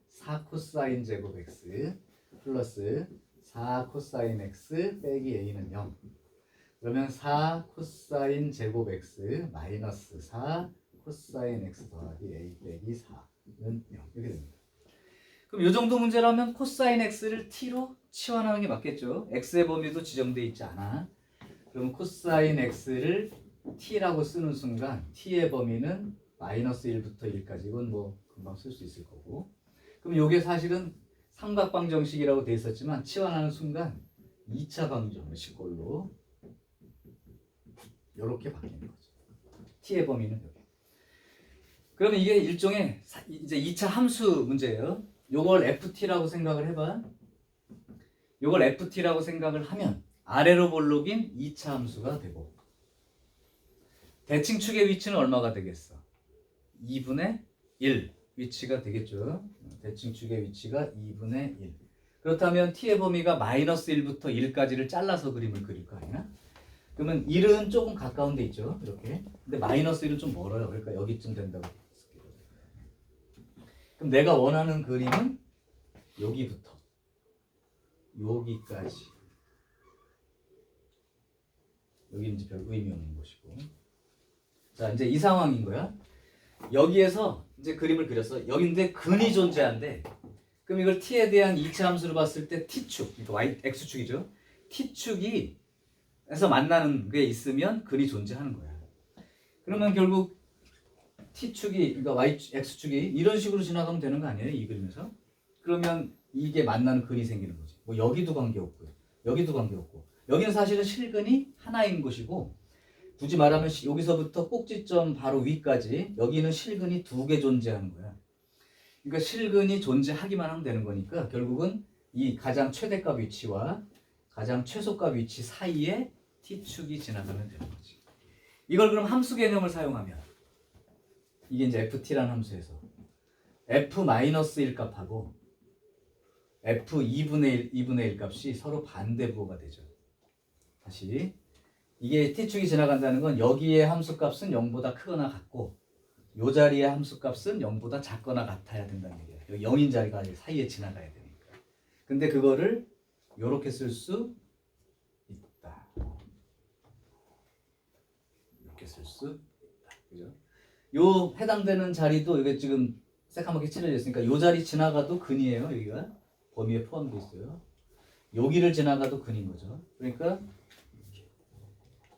4 코사인 제곱 x 플러스 4 코사인 x 빼기 a는 0. 그러면 4 코사인 제곱 x 마이너스 4 코사인 x 더하기 a 빼기 4는 0 이렇게 됩니다. 그럼 이 정도 문제라면 코사인 x를 t로 치환하는 게 맞겠죠. x의 범위도 지정되어 있지 않아. 그럼 코사인 x를 t라고 쓰는 순간 t의 범위는 마이너스 1부터 1까지. 이건 뭐 금방 쓸 수 있을 거고. 그럼 이게 사실은 삼각방정식이라고 되어 있었지만 치환하는 순간 2차 방정식꼴로 이렇게 바뀌는 거죠. t의 범위는 여기. 그러면 이게 일종의 이제 2차 함수 문제예요. 요걸 ft라고 생각을 해봐. 요걸 ft라고 생각을 하면 아래로 볼록인 2차 함수가 되고 대칭축의 위치는 얼마가 되겠어? 2분의 1 위치가 되겠죠. 대칭축의 위치가 2분의 1. 그렇다면 t의 범위가 마이너스 1부터 1까지를 잘라서 그림을 그릴 거 아니야? 그러면 1은 조금 가까운 데 있죠. 이렇게. 근데 마이너스 1은 좀 멀어요. 그러니까 여기쯤 된다고. 그럼 내가 원하는 그림은 여기부터 여기까지. 여기는 이제 별 의미 없는 곳이고. 자, 이제 이 상황인 거야. 여기에서 이제 그림을 그렸어. 여기인데 근이 존재한대. 그럼 이걸 t에 대한 2차 함수로 봤을 때 t축, 그러니까 y, x축이죠. t축이 에서 만나는 게 있으면 근이 존재하는 거야. 그러면 결국 t축이, 그러니까 y, x축이 이런 식으로 지나가면 되는 거 아니에요? 이 그림에서? 그러면 이게 만나는 근이 생기는 거지. 뭐 여기도 관계없고요. 여기도 관계없고. 여기는 사실은 실근이 하나인 곳이고, 굳이 말하면 여기서부터 꼭지점 바로 위까지 여기는 실근이 2개 존재하는 거야. 그러니까 실근이 존재하기만 하면 되는 거니까 결국은 이 가장 최대값 위치와 가장 최소값 위치 사이에 t축이 지나가면 되는 거지. 이걸 그럼 함수 개념을 사용하면 이게 이제 ft라는 함수에서 f-1 값하고 f 2분의 1 값이 서로 반대 부호가 되죠. 다시 이게 t축이 지나간다는 건 여기에 함수값은 0보다 크거나 같고 요 자리의 함수값은 0보다 작거나 같아야 된다는 얘기예요. 여기 0인 자리가 사이에 지나가야 되니까. 근데 그거를 요렇게 쓸 수 있다. 이렇게 쓸 수 있다. 그죠? 요 해당되는 자리도 이게 지금 새까맣게 칠해져 있으니까 요 자리 지나가도 근이에요. 여기가 범위에 포함되어 있어요. 여기를 지나가도 근인 거죠. 그러니까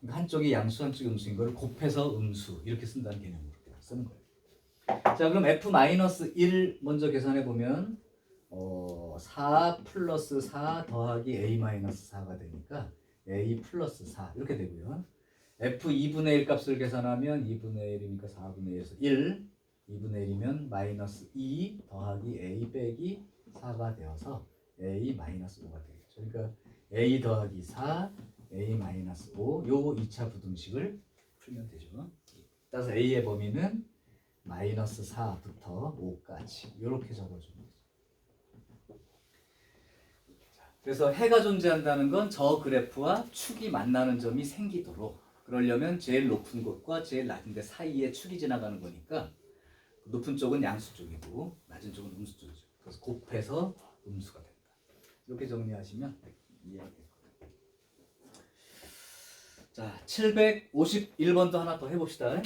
그러니까 한쪽이 양수 한쪽이 음수인 걸 곱해서 음수 이렇게 쓴다는 개념으로 쓰는 거예요. 자, 그럼 f-1 먼저 계산해 보면 4 플러스 4 더하기 a-4가 되니까 a 플러스 4 이렇게 되고요. f2분의 1 값을 계산하면 2분의 1이니까 4분의 1에서 1 2분의 1이면 마이너스 2 더하기 a 빼기 4가 되어서 a 마이너스 5가 되겠죠. 그러니까 a 더하기 4 a 마이너스 5 요 2차 부등식을 풀면 되죠. 따라서 a의 범위는 마이너스 4부터 5까지 이렇게 적어줍니다. 그래서 해가 존재한다는 건 저 그래프와 축이 만나는 점이 생기도록, 그러려면 제일 높은 곳과 제일 낮은 데 사이에 축이 지나가는 거니까 높은 쪽은 양수 쪽이고 낮은 쪽은 음수 쪽이죠. 그래서 곱해서 음수가 된다. 이렇게 정리하시면 이해가 될 거예요. 자, 751번도 하나 더 해봅시다.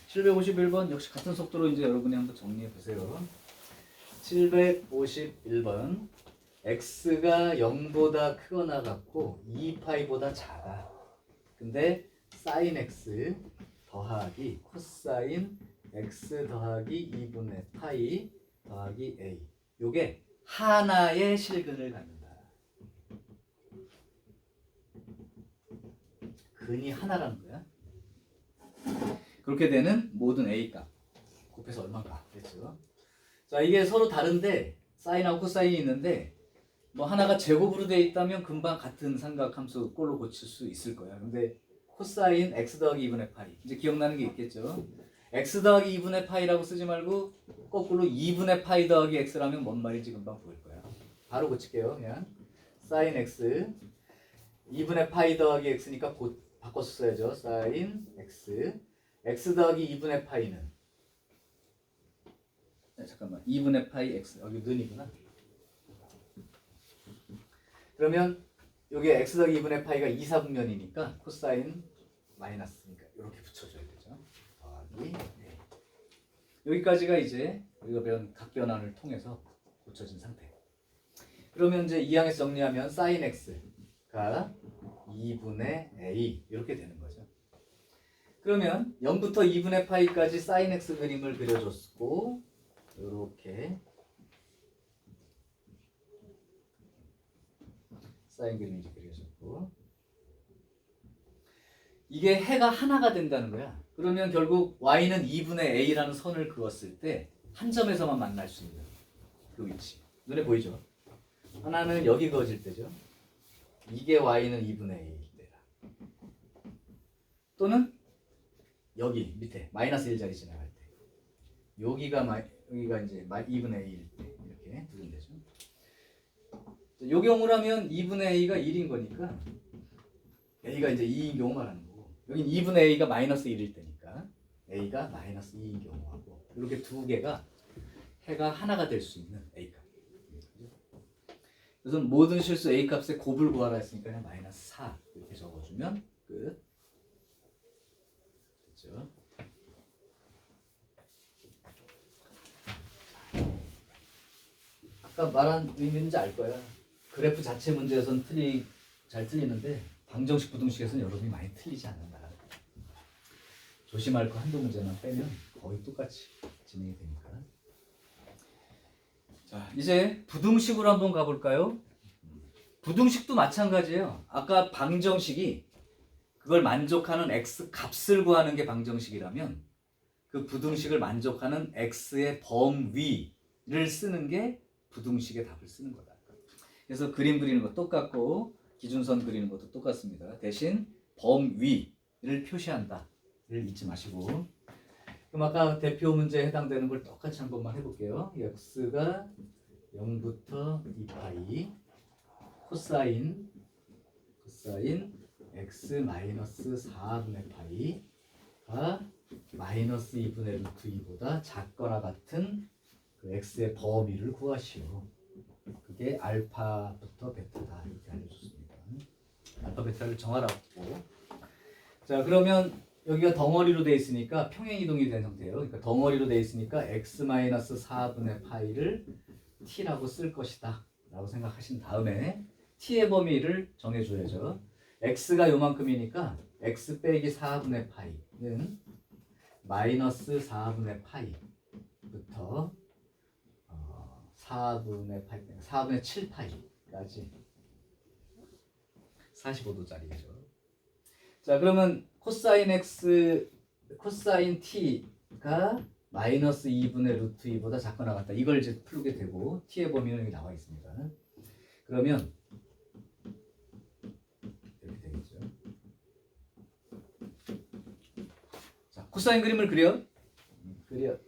751번 역시 같은 속도로 이제 여러분이 한번 정리해 보세요. 751번 x가 0보다 크거나 같고 2파이보다 작아. 근데 sin x 더하기 코사인 x 더하기 2분의 파이 더하기 a 요게 하나의 실근을 갖는다. 근이 하나라는 거야. 그렇게 되는 모든 a 값 곱해서 얼마인가 됐죠. 자, 이게 서로 다른데 사인하고 코사인이 있는데 뭐 하나가 제곱으로 되어 있다면 금방 같은 삼각함수 꼴로 고칠 수 있을 거야. 근데 코사인 x 더하기 2분의 파이 이제 기억나는 게 있겠죠. x 더하기 2분의 파이라고 쓰지 말고 거꾸로 2분의 파이 더하기 x라면 뭔 말인지 금방 보일 거야. 바로 고칠게요. 그냥 사인 x 2분의 파이 더하기 x니까 곧 바꿔서 써야죠. 사인 x x 더하기 2분의 파이는 잠깐만 2분의 파이 x 여기 는이구나. 그러면 여기 x 더하기 2분의 파이가 2, 4분면이니까 코사인 마이너스니까 이렇게 붙여줘야 되죠. 더하기 네. 여기까지가 이제 우리가 배운 각변환을 통해서 고쳐진 상태. 그러면 이제 2항에서 정리하면 sin x가 2분의 a 이렇게 되는 거죠. 그러면 0부터 2분의 파이까지 sin x 그림을 그려줬고 이렇게 사인 그림이 그려졌고 이게 해가 하나가 된다는 거야. 그러면 결국 y는 2분의 a라는 선을 그었을 때 한 점에서만 만날 수 있는 그 위치 눈에 보이죠? 하나는 여기 그어질 때죠. 이게 y는 2분의 a일 때라. 또는 여기 밑에 마이너스 1자리 지나갈 때 여기가 이제 2분의 a일 때 이렇게 두면 되죠. 요 경우라면 2분의 a가 1인 거니까 a가 이제 2인 경우 말하는 거고 여긴 2분의 a가 마이너스 1일 때니까 a가 마이너스 2인 경우하고 이렇게 두 개가 해가 하나가 될 수 있는 a 값. 그래서 모든 실수 a 값의 곱을 구하라 했으니까 그냥 마이너스 4 이렇게 적어주면 끝. 됐죠? 아까 말한 의미인지 알 거야. 그래프 자체 문제에서는 잘 틀리는데 방정식 부등식에서는 여러분이 많이 틀리지 않는다. 조심할 거 한두 문제만 빼면 거의 똑같이 진행이 되니까. 자, 이제 부등식으로 한번 가볼까요? 부등식도 마찬가지예요. 아까 방정식이 그걸 만족하는 x 값을 구하는 게 방정식이라면 그 부등식을 만족하는 x의 범위를 쓰는 게 부등식의 답을 쓰는 거다. 그래서 그림 그리는 거 똑같고 기준선 그리는 것도 똑같습니다. 대신 범위를 표시한다를 잊지 마시고. 그럼 아까 대표 문제에 해당되는 걸 똑같이 한 번만 해볼게요. x가 0부터 2파이 코사인 x 마이너스 4분의 파이가 마이너스 2분의 루트 2보다 작거나 같은 그 x의 범위를 구하시오. 그게 알파부터 베타다 이렇게 알려줬습니다. 알파 베타를 정하라고. 자, 그러면 여기가 덩어리로 돼 있으니까 평행 이동이 된 상태예요. 그러니까 덩어리로 돼 있으니까 x 마이너스 4분의 파이를 t라고 쓸 것이다 라고 생각하신 다음에 t의 범위를 정해줘야죠. x가 요만큼이니까 x 빼기 4분의 파이는 마이너스 4분의 파이부터 4분의 7파이까지 45도짜리죠. 자, 그러면 코사인 x, 코사인 t가 마이너스 2분의 루트 2보다 작거나 같다. 이걸 이제 풀게 되고 t의 범위는 여기 나와 있습니다. 그러면 이렇게 되겠죠. 자, 코사인 그림을 그려. 그려.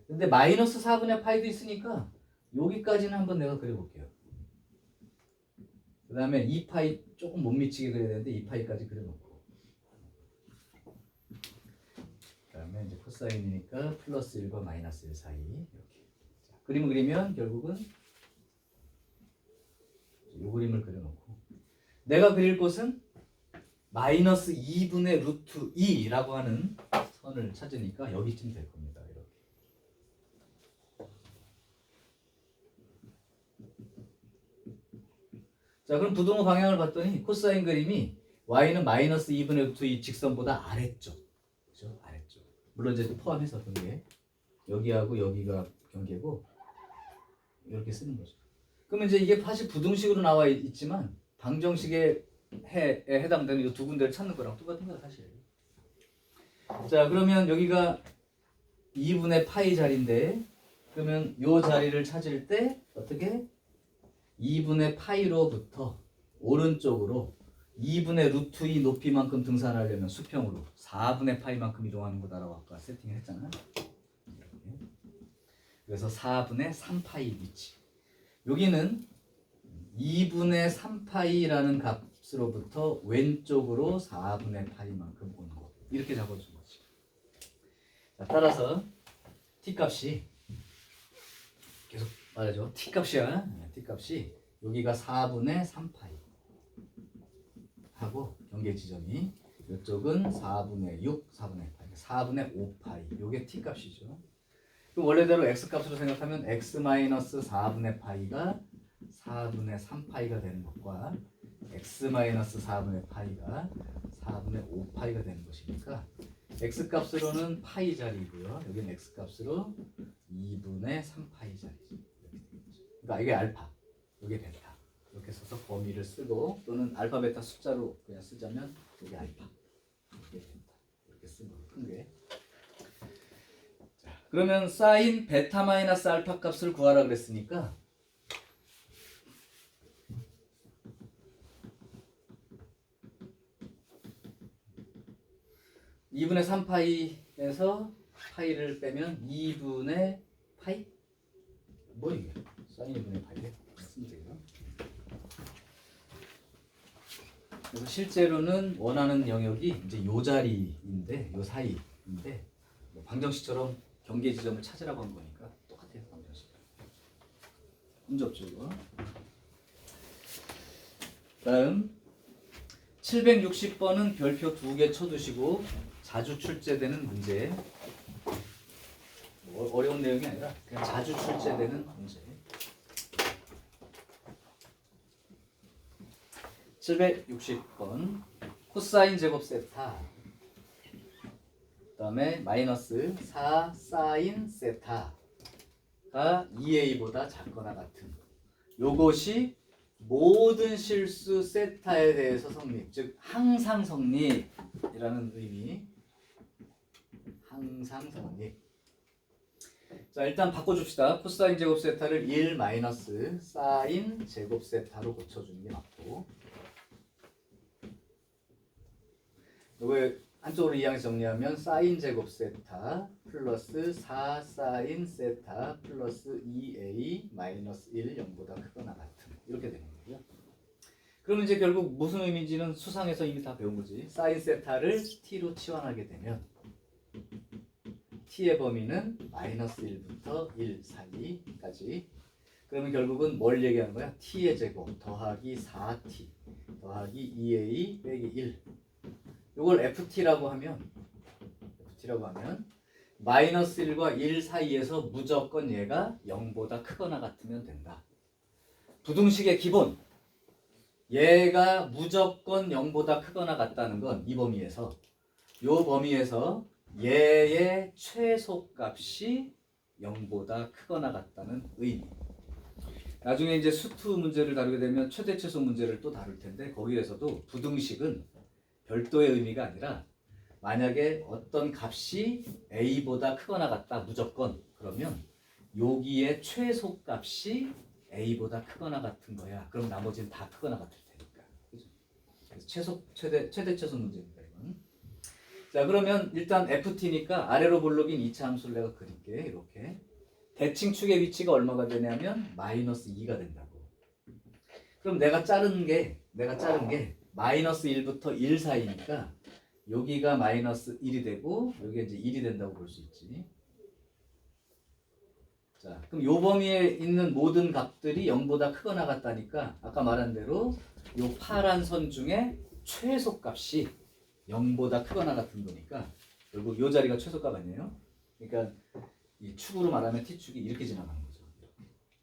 근데 마이너스 4분의 파이도 있으니까 여기까지는 한번 내가 그려볼게요. 그 다음에 2파이 조금 못 미치게 그려야 되는데 2파이까지 그려놓고, 그 다음에 이제 코사인이니까 플러스 1과 마이너스 1 사이 이렇게. 자, 그림을 그리면 결국은 이 그림을 그려놓고 내가 그릴 곳은 마이너스 2분의 루트 2라고 하는 선을 찾으니까 여기쯤 될 겁니다. 이렇게. 자, 그럼 부등호 방향을 봤더니 코사인 그림이 y는 마이너스 2분의 루트 2 직선보다 아래쪽, 그죠? 아래쪽. 물론 이제 포함해서 경계, 여기하고 여기가 경계고 이렇게 쓰는 거죠. 그러면 이제 이게 사실 부등식으로 나와 있지만 방정식에 해당되는 이 두 군데를 찾는 거랑 똑같은 거야 사실. 자, 그러면 여기가 2분의 파이 자리인데, 그러면 이 자리를 찾을 때 어떻게? 2분의 파이로부터 오른쪽으로 2분의 루트 2 높이만큼 등산하려면 수평으로 4분의 파이만큼 이동하는 거다라고 아까 세팅을 했잖아. 그래서 4분의 3파이 위치. 여기는 2분의 3파이라는 값으로부터 왼쪽으로 4분의 파이만큼 온 곳. 이렇게 잡아준 거지. 자, 따라서 t값이 계속 말하죠. t값이야. t값이 여기가 4분의 3파이 하고 경계 지점이 이쪽은 4분의 6, 4분의 8, 4분의 5파이. 요게 t값이죠. 그럼 원래대로 x값으로 생각하면 x-4분의 파이가 4분의 3파이가 되는 것과 x-4분의 파이가 4분의 5파이가 되는 것이니까 x값으로는 파이 자리고요. 여기는 x값으로 2분의 3파이 자리죠. 그러니까 이게 알파, 이게 베타. 이렇게 써서 범위를 쓰고, 또는 알파 베타 숫자로 그냥 쓰자면 이게 알파, 이게 베타. 이렇게 쓴 거예요. 큰 게. 자, 그러면 사인 베타 마이너스 알파 값을 구하라 그랬으니까 (2분의 3파이에서) 파이를 빼면 2분의 파이? 뭐 이게? 사인 2분의 파이래? 쓰면 되겠죠? 그래서 실제로는 원하는 영역이 이제 요 자리인데, 요 사이인데, 뭐 방정식처럼 경계 지점을 찾으라고 한 거니까 똑같아요, 방정식. 문제 없죠, 이거. 다음 760번은 별표 2개 쳐두시고 자주 출제되는 문제. 뭐 어려운 내용이 아니라 그냥 자주 출제되는 문제. 760번 코사인 제곱 세타, 그 다음에 마이너스 4 사인 세타가 2a보다 작거나 같은, 요것이 모든 실수 세타에 대해서 성립, 즉 항상 성립이라는 의미. 항상 성립. 자, 일단 바꿔줍시다. 코사인 제곱 세타를 1 마이너스 사인 제곱 세타로 고쳐주는 게 맞고, 이거 한쪽으로 이항해서 정리하면 사인 제곱 세타 플러스 4 사인 세타 플러스 2a 마이너스 1 0보다 크거나 같은, 이렇게 되는 거죠. 그러면 이제 결국 무슨 의미인지는 수상에서 이미 다 배운 거지. 사인 세타를 t로 치환하게 되면 t의 범위는 마이너스 1부터 1 사이까지. 그러면 결국은 뭘 얘기하는 거야? t의 제곱 더하기 4t 더하기 2a 빼기 1. 이걸 ft라고 하면 마이너스 1과 1 사이에서 무조건 얘가 0보다 크거나 같으면 된다. 부등식의 기본, 얘가 무조건 0보다 크거나 같다는 건 이 범위에서 요 범위에서 얘의 최소값이 0보다 크거나 같다는 의미. 나중에 이제 수투 문제를 다루게 되면 최대 최소 문제를 또 다룰 텐데 거기에서도 부등식은 별도의 의미가 아니라 만약에 어떤 값이 a보다 크거나 같다 무조건 그러면 여기에 최소값이 a보다 크거나 같은 거야. 그럼 나머지는 다 크거나 같을 테니까. 그죠? 그래서 최대 최소 문제입니다. 이건. 자 그러면 일단 ft니까 아래로 볼록인 2차 함수를 내가 그릴게. 이렇게 대칭축의 위치가 얼마가 되냐면 마이너스 2가 된다고. 그럼 내가 자른 게 마이너스 1부터 1 사이니까 여기가 마이너스 1이 되고 여기가 이제 1이 된다고 볼 수 있지. 자, 그럼 요 범위에 있는 모든 값들이 0보다 크거나 같다니까 아까 말한 대로 요 파란 선 중에 최소값이 0보다 크거나 같은 거니까 결국 요 자리가 최소값 아니에요? 그러니까 이 축으로 말하면 t축이 이렇게 지나가는 거죠.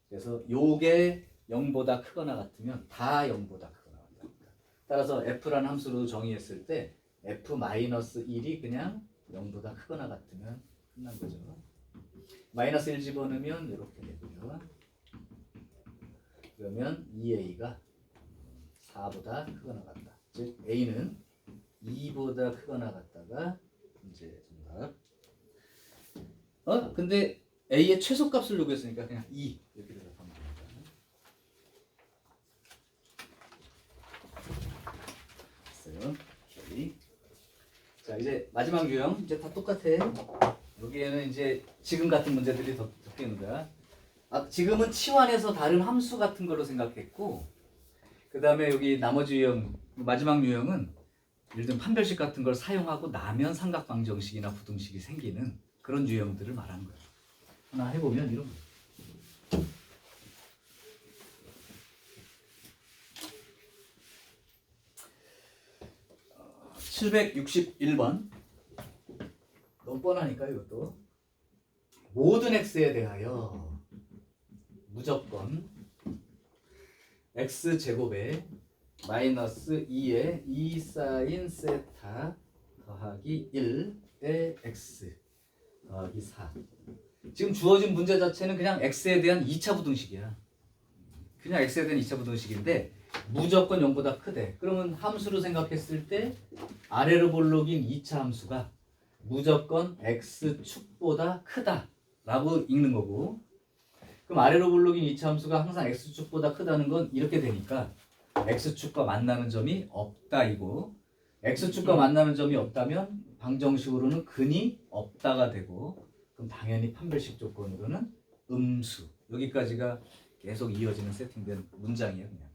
그래서 요게 0보다 크거나 같으면 다 0보다 크거나 같다니까. 따라서 f라는 함수로 정의했을 때 f-1이 그냥 0보다 크거나 같으면 끝난 거죠. 마이너스 1 집어넣으면 이렇게 되고요. 그러면 2a가 4보다 크거나 같다. 즉 a는 2보다 크거나 같다가 이제 정답. 근데 a의 최소값을 요구했으니까 그냥 2 이렇게 대답하면 됩니다. 됐어요. 오케이. 자 이제 마지막 유형 이제 다 똑같아. 여기에는 이제 지금 같은 문제들이 더 적혀있는 거야. 지금은 치환해서 다른 함수 같은 걸로 생각했고 그 다음에 여기 나머지 유형 마지막 유형은 예를 들면 판별식 같은 걸 사용하고 나면 삼각방정식이나 부등식이 생기는 그런 유형들을 말하는 거야. 하나 해보면 이런 거야. 어, 761번 너무 뻔하니까 이것도 모든 x에 대하여 무조건 x제곱에 마이너스 2에 2 사인 세타 더하기 1의 x 더하기 4. 지금 주어진 문제 자체는 그냥 x에 대한 2차 부등식이야. 그냥 x에 대한 2차 부등식인데 무조건 0보다 크대. 그러면 함수로 생각했을 때 아래로 볼록인 2차 함수가 무조건 x축보다 크다라고 읽는 거고, 그럼 아래로 볼록인 2차 함수가 항상 x축보다 크다는 건 이렇게 되니까 x축과 만나는 점이 없다 이고, x축과 만나는 점이 없다면 방정식으로는 근이 없다가 되고, 그럼 당연히 판별식 조건으로는 음수. 여기까지가 계속 이어지는 세팅된 문장이에요. 그냥.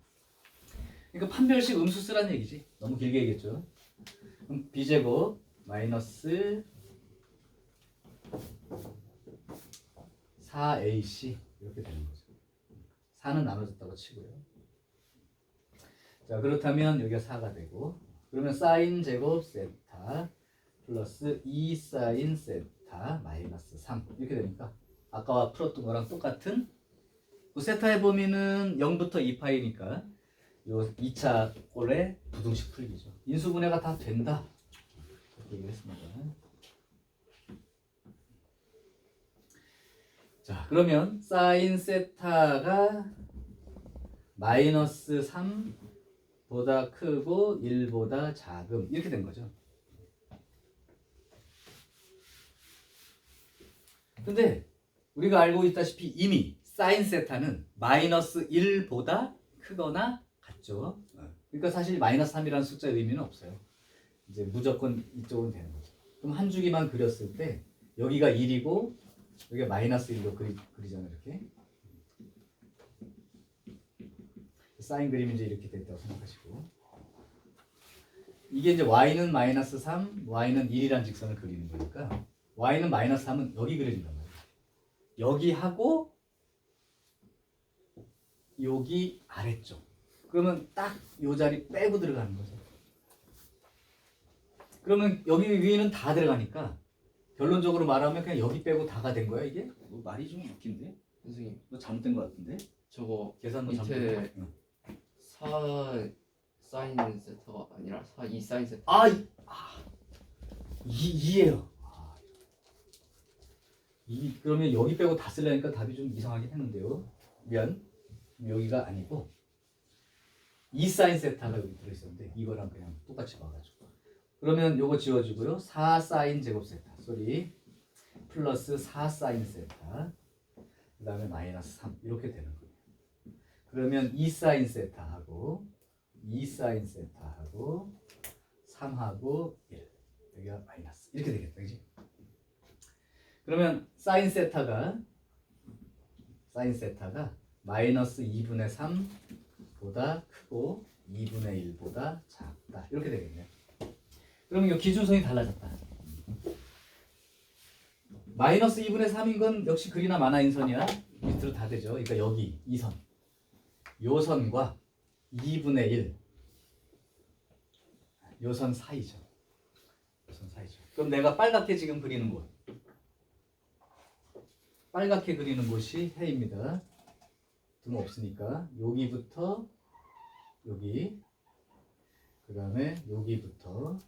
그러니까 판별식 음수 쓰란 얘기지. 너무 길게 얘기했죠. 그럼 b제곱 마이너스 4ac 이렇게 되는 거죠. 4는 나눠졌다고 치고요. 자 그렇다면 여기가 4가 되고, 그러면 사인 제곱 세타 플러스 2 사인 세타 마이너스 3 이렇게 되니까 아까와 풀었던 거랑 똑같은 그 세타의 범위는 0부터 2파이니까 요 2차 꼴의 부등식 풀기죠. 인수분해가 다 된다 이렇게 얘기했습니다. 자 그러면 사인 세타가 마이너스 3보다 크고 1보다 작음 이렇게 된 거죠. 근데 우리가 알고 있다시피 이미 사인 세타는 마이너스 1보다 크거나 같죠. 그러니까 사실 마이너스 3이라는 숫자의 의미는 없어요. 이제 무조건 이쪽은 되는 거죠. 그럼 한 주기만 그렸을 때 여기가 1이고 여기가 마이너스 1로 그리잖아요. 이렇게 사인 그림이 이제 이렇게 됐다고 생각하시고, 이게 이제 y는 마이너스 3, y는 1이라는 직선을 그리는 거니까 y는 마이너스 3은 여기 그려진단 말이에요. 여기 하고 여기 아래쪽. 그러면 딱 요 자리 빼고 들어가는 거죠. 그러면 여기 위에는 다 들어가니까 결론적으로 말하면 그냥 여기 빼고 다가 된 거야 이게? 뭐 말이 좀 웃긴데? 선생님 너 잘못된 거 같은데? 저거 계산도 밑에 잘못된 거 같아. 4 사인 세타가 아니라 2 사인 세타. 이에요. 그러면 여기 빼고 다 쓰려니까 답이 좀 이상하긴 했는데요. 미안. 여기가 아니고 2 사인 세타가 여기 들어있었는데 이거랑 그냥 똑같이 봐가지고 그러면 요거 지워지고요. 4 사인 제곱 세타 플러스 4 사인 세타 그 다음에 마이너스 3 이렇게 되는 거예요. 그러면 2 사인 세타하고 2 사인 세타하고 3하고 1 여기가 마이너스 이렇게 되겠다. 그지? 그러면 사인 세타가 마이너스 2분의 3보다 크고 2분의 1보다 작다 이렇게 되겠네요. 그러면 이 기준선이 달라졌다. 마이너스 2분의 3인 건 역시 그리나 마나인 선이야. 밑으로 다 되죠. 그러니까 여기 이 선, 요 선과 2분의 1, 요 선 사이죠. 그럼 내가 빨갛게 지금 그리는 곳, 빨갛게 그리는 곳이 해입니다. 등 없으니까 여기부터 여기, 그 다음에 여기부터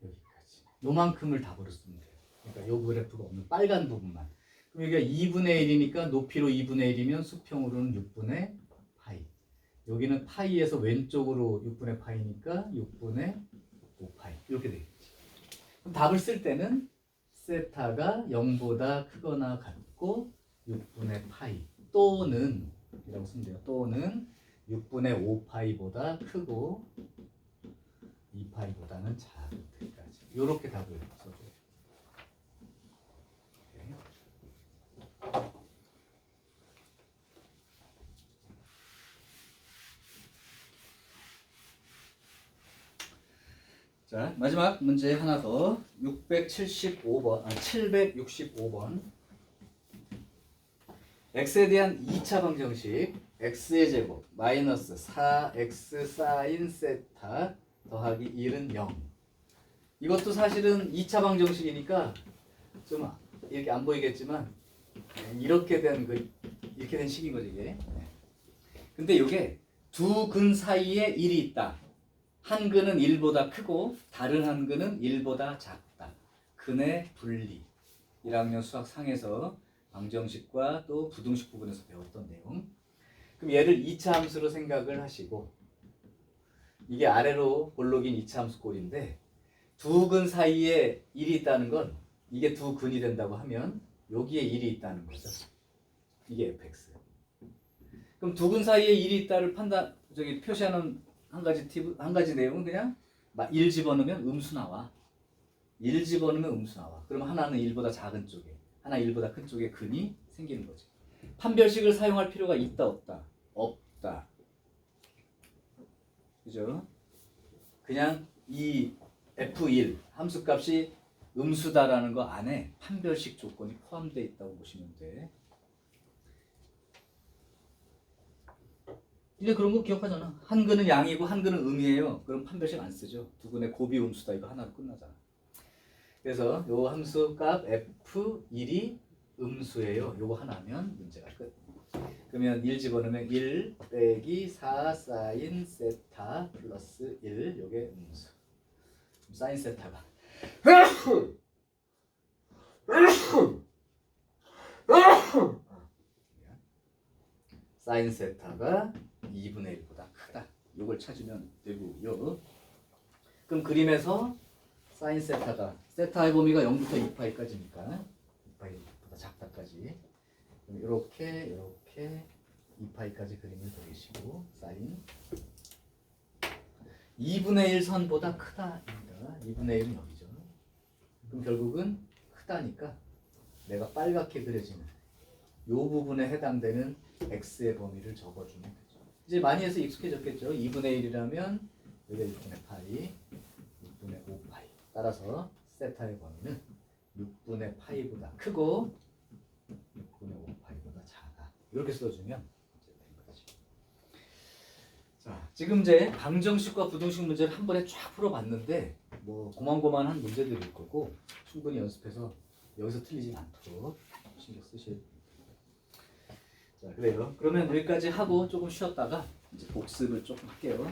여기까지 요만큼을 답으로 쓰면 돼요. 그러니까 요 그래프가 없는 빨간 부분만. 그럼 여기가 2분의 1이니까 높이로 2분의 1이면 수평으로는 6분의 파이. 여기는 파이에서 왼쪽으로 6분의 파이니까 6분의 5파이 이렇게 되겠지. 그럼 답을 쓸 때는 세타가 0보다 크거나 같고 6분의 파이 또는 이라고 쓰면 돼요. 또는 6분의 5파이보다 크고 2파이보다는 작을 때까지 이렇게 답을 써줘요. 자, 마지막 문제 하나 더. 765번. x에 대한 2차 방정식. x의 제곱 마이너스 4x 사인 세타 더하기 1은 0. 이것도 사실은 2차 방정식이니까 좀 이렇게 안 보이겠지만 이렇게 된 식인 거지 이게. 근데 이게 두 근 사이에 1이 있다. 한 근은 1보다 크고 다른 한 근은 1보다 작다. 근의 분리. 1학년 수학 상에서 방정식과 또 부등식 부분에서 배웠던 내용. 그럼 얘를 2차 함수로 생각을 하시고 이게 아래로 볼록인 2차 함수 꼴인데 두 근 사이에 1이 있다는 건 이게 두 근이 된다고 하면 여기에 1이 있다는 거죠. 이게 fx. 그럼 두 근 사이에 1이 있다를 표시하는 한 가지 내용은 그냥 1 집어넣으면 음수 나와. 1 집어넣으면 음수 나와. 그럼 하나는 1보다 작은 쪽에, 하나 1보다 큰 쪽에 근이 생기는 거지. 판별식을 사용할 필요가 있다 없다? 없다. 그죠? 그냥 이 f1 함수값이 음수다라는 거 안에 판별식 조건이 포함되어 있다고 보시면 돼. 이제 그런 거 기억하잖아. 한 근은 양이고 한 근은 음이에요. 그럼 판별식 안 쓰죠. 두 근의 곱이 음수다 이거 하나로 끝나잖아. 그래서 요 함수 값 f1이 음수예요. 요거 하나면 문제가 끝. 그러면 1 집어넣으면 1 빼기 4 사인 세타 플러스 1 요게 음수. 사인 세타가 사인 세타가 2분의 1보다 크다. 이걸 찾으면 되고요. 그럼 그림에서 사인 세타의 범위가 0부터 2파이까지니까 2파이보다 작다까지 이렇게 2파이까지 그림을 그리시고 사인 2분의 1 선보다 크다입니다. 2분의 1은 여기죠. 그럼 결국은 크다니까 내가 빨갛게 그려지는 이 부분에 해당되는 x의 범위를 적어주면 되죠. 이제 많이 해서 익숙해졌겠죠. 2분의 1이라면 여기가 6분의 파이, 6분의 5파이. 따라서 세타의 범위는 6분의 파이보다 크고 6분의 5파이보다 작아. 이렇게 써주면 이제 된 거지. 자, 지금 이제 방정식과 부등식 문제를 한 번에 쫙 풀어봤는데 뭐 고만고만한 문제들일 거고 충분히 연습해서 여기서 틀리진 않도록 신경 쓰실. 자, 그래요. 그러면 여기까지 하고 조금 쉬었다가 이제 복습을 조금 할게요.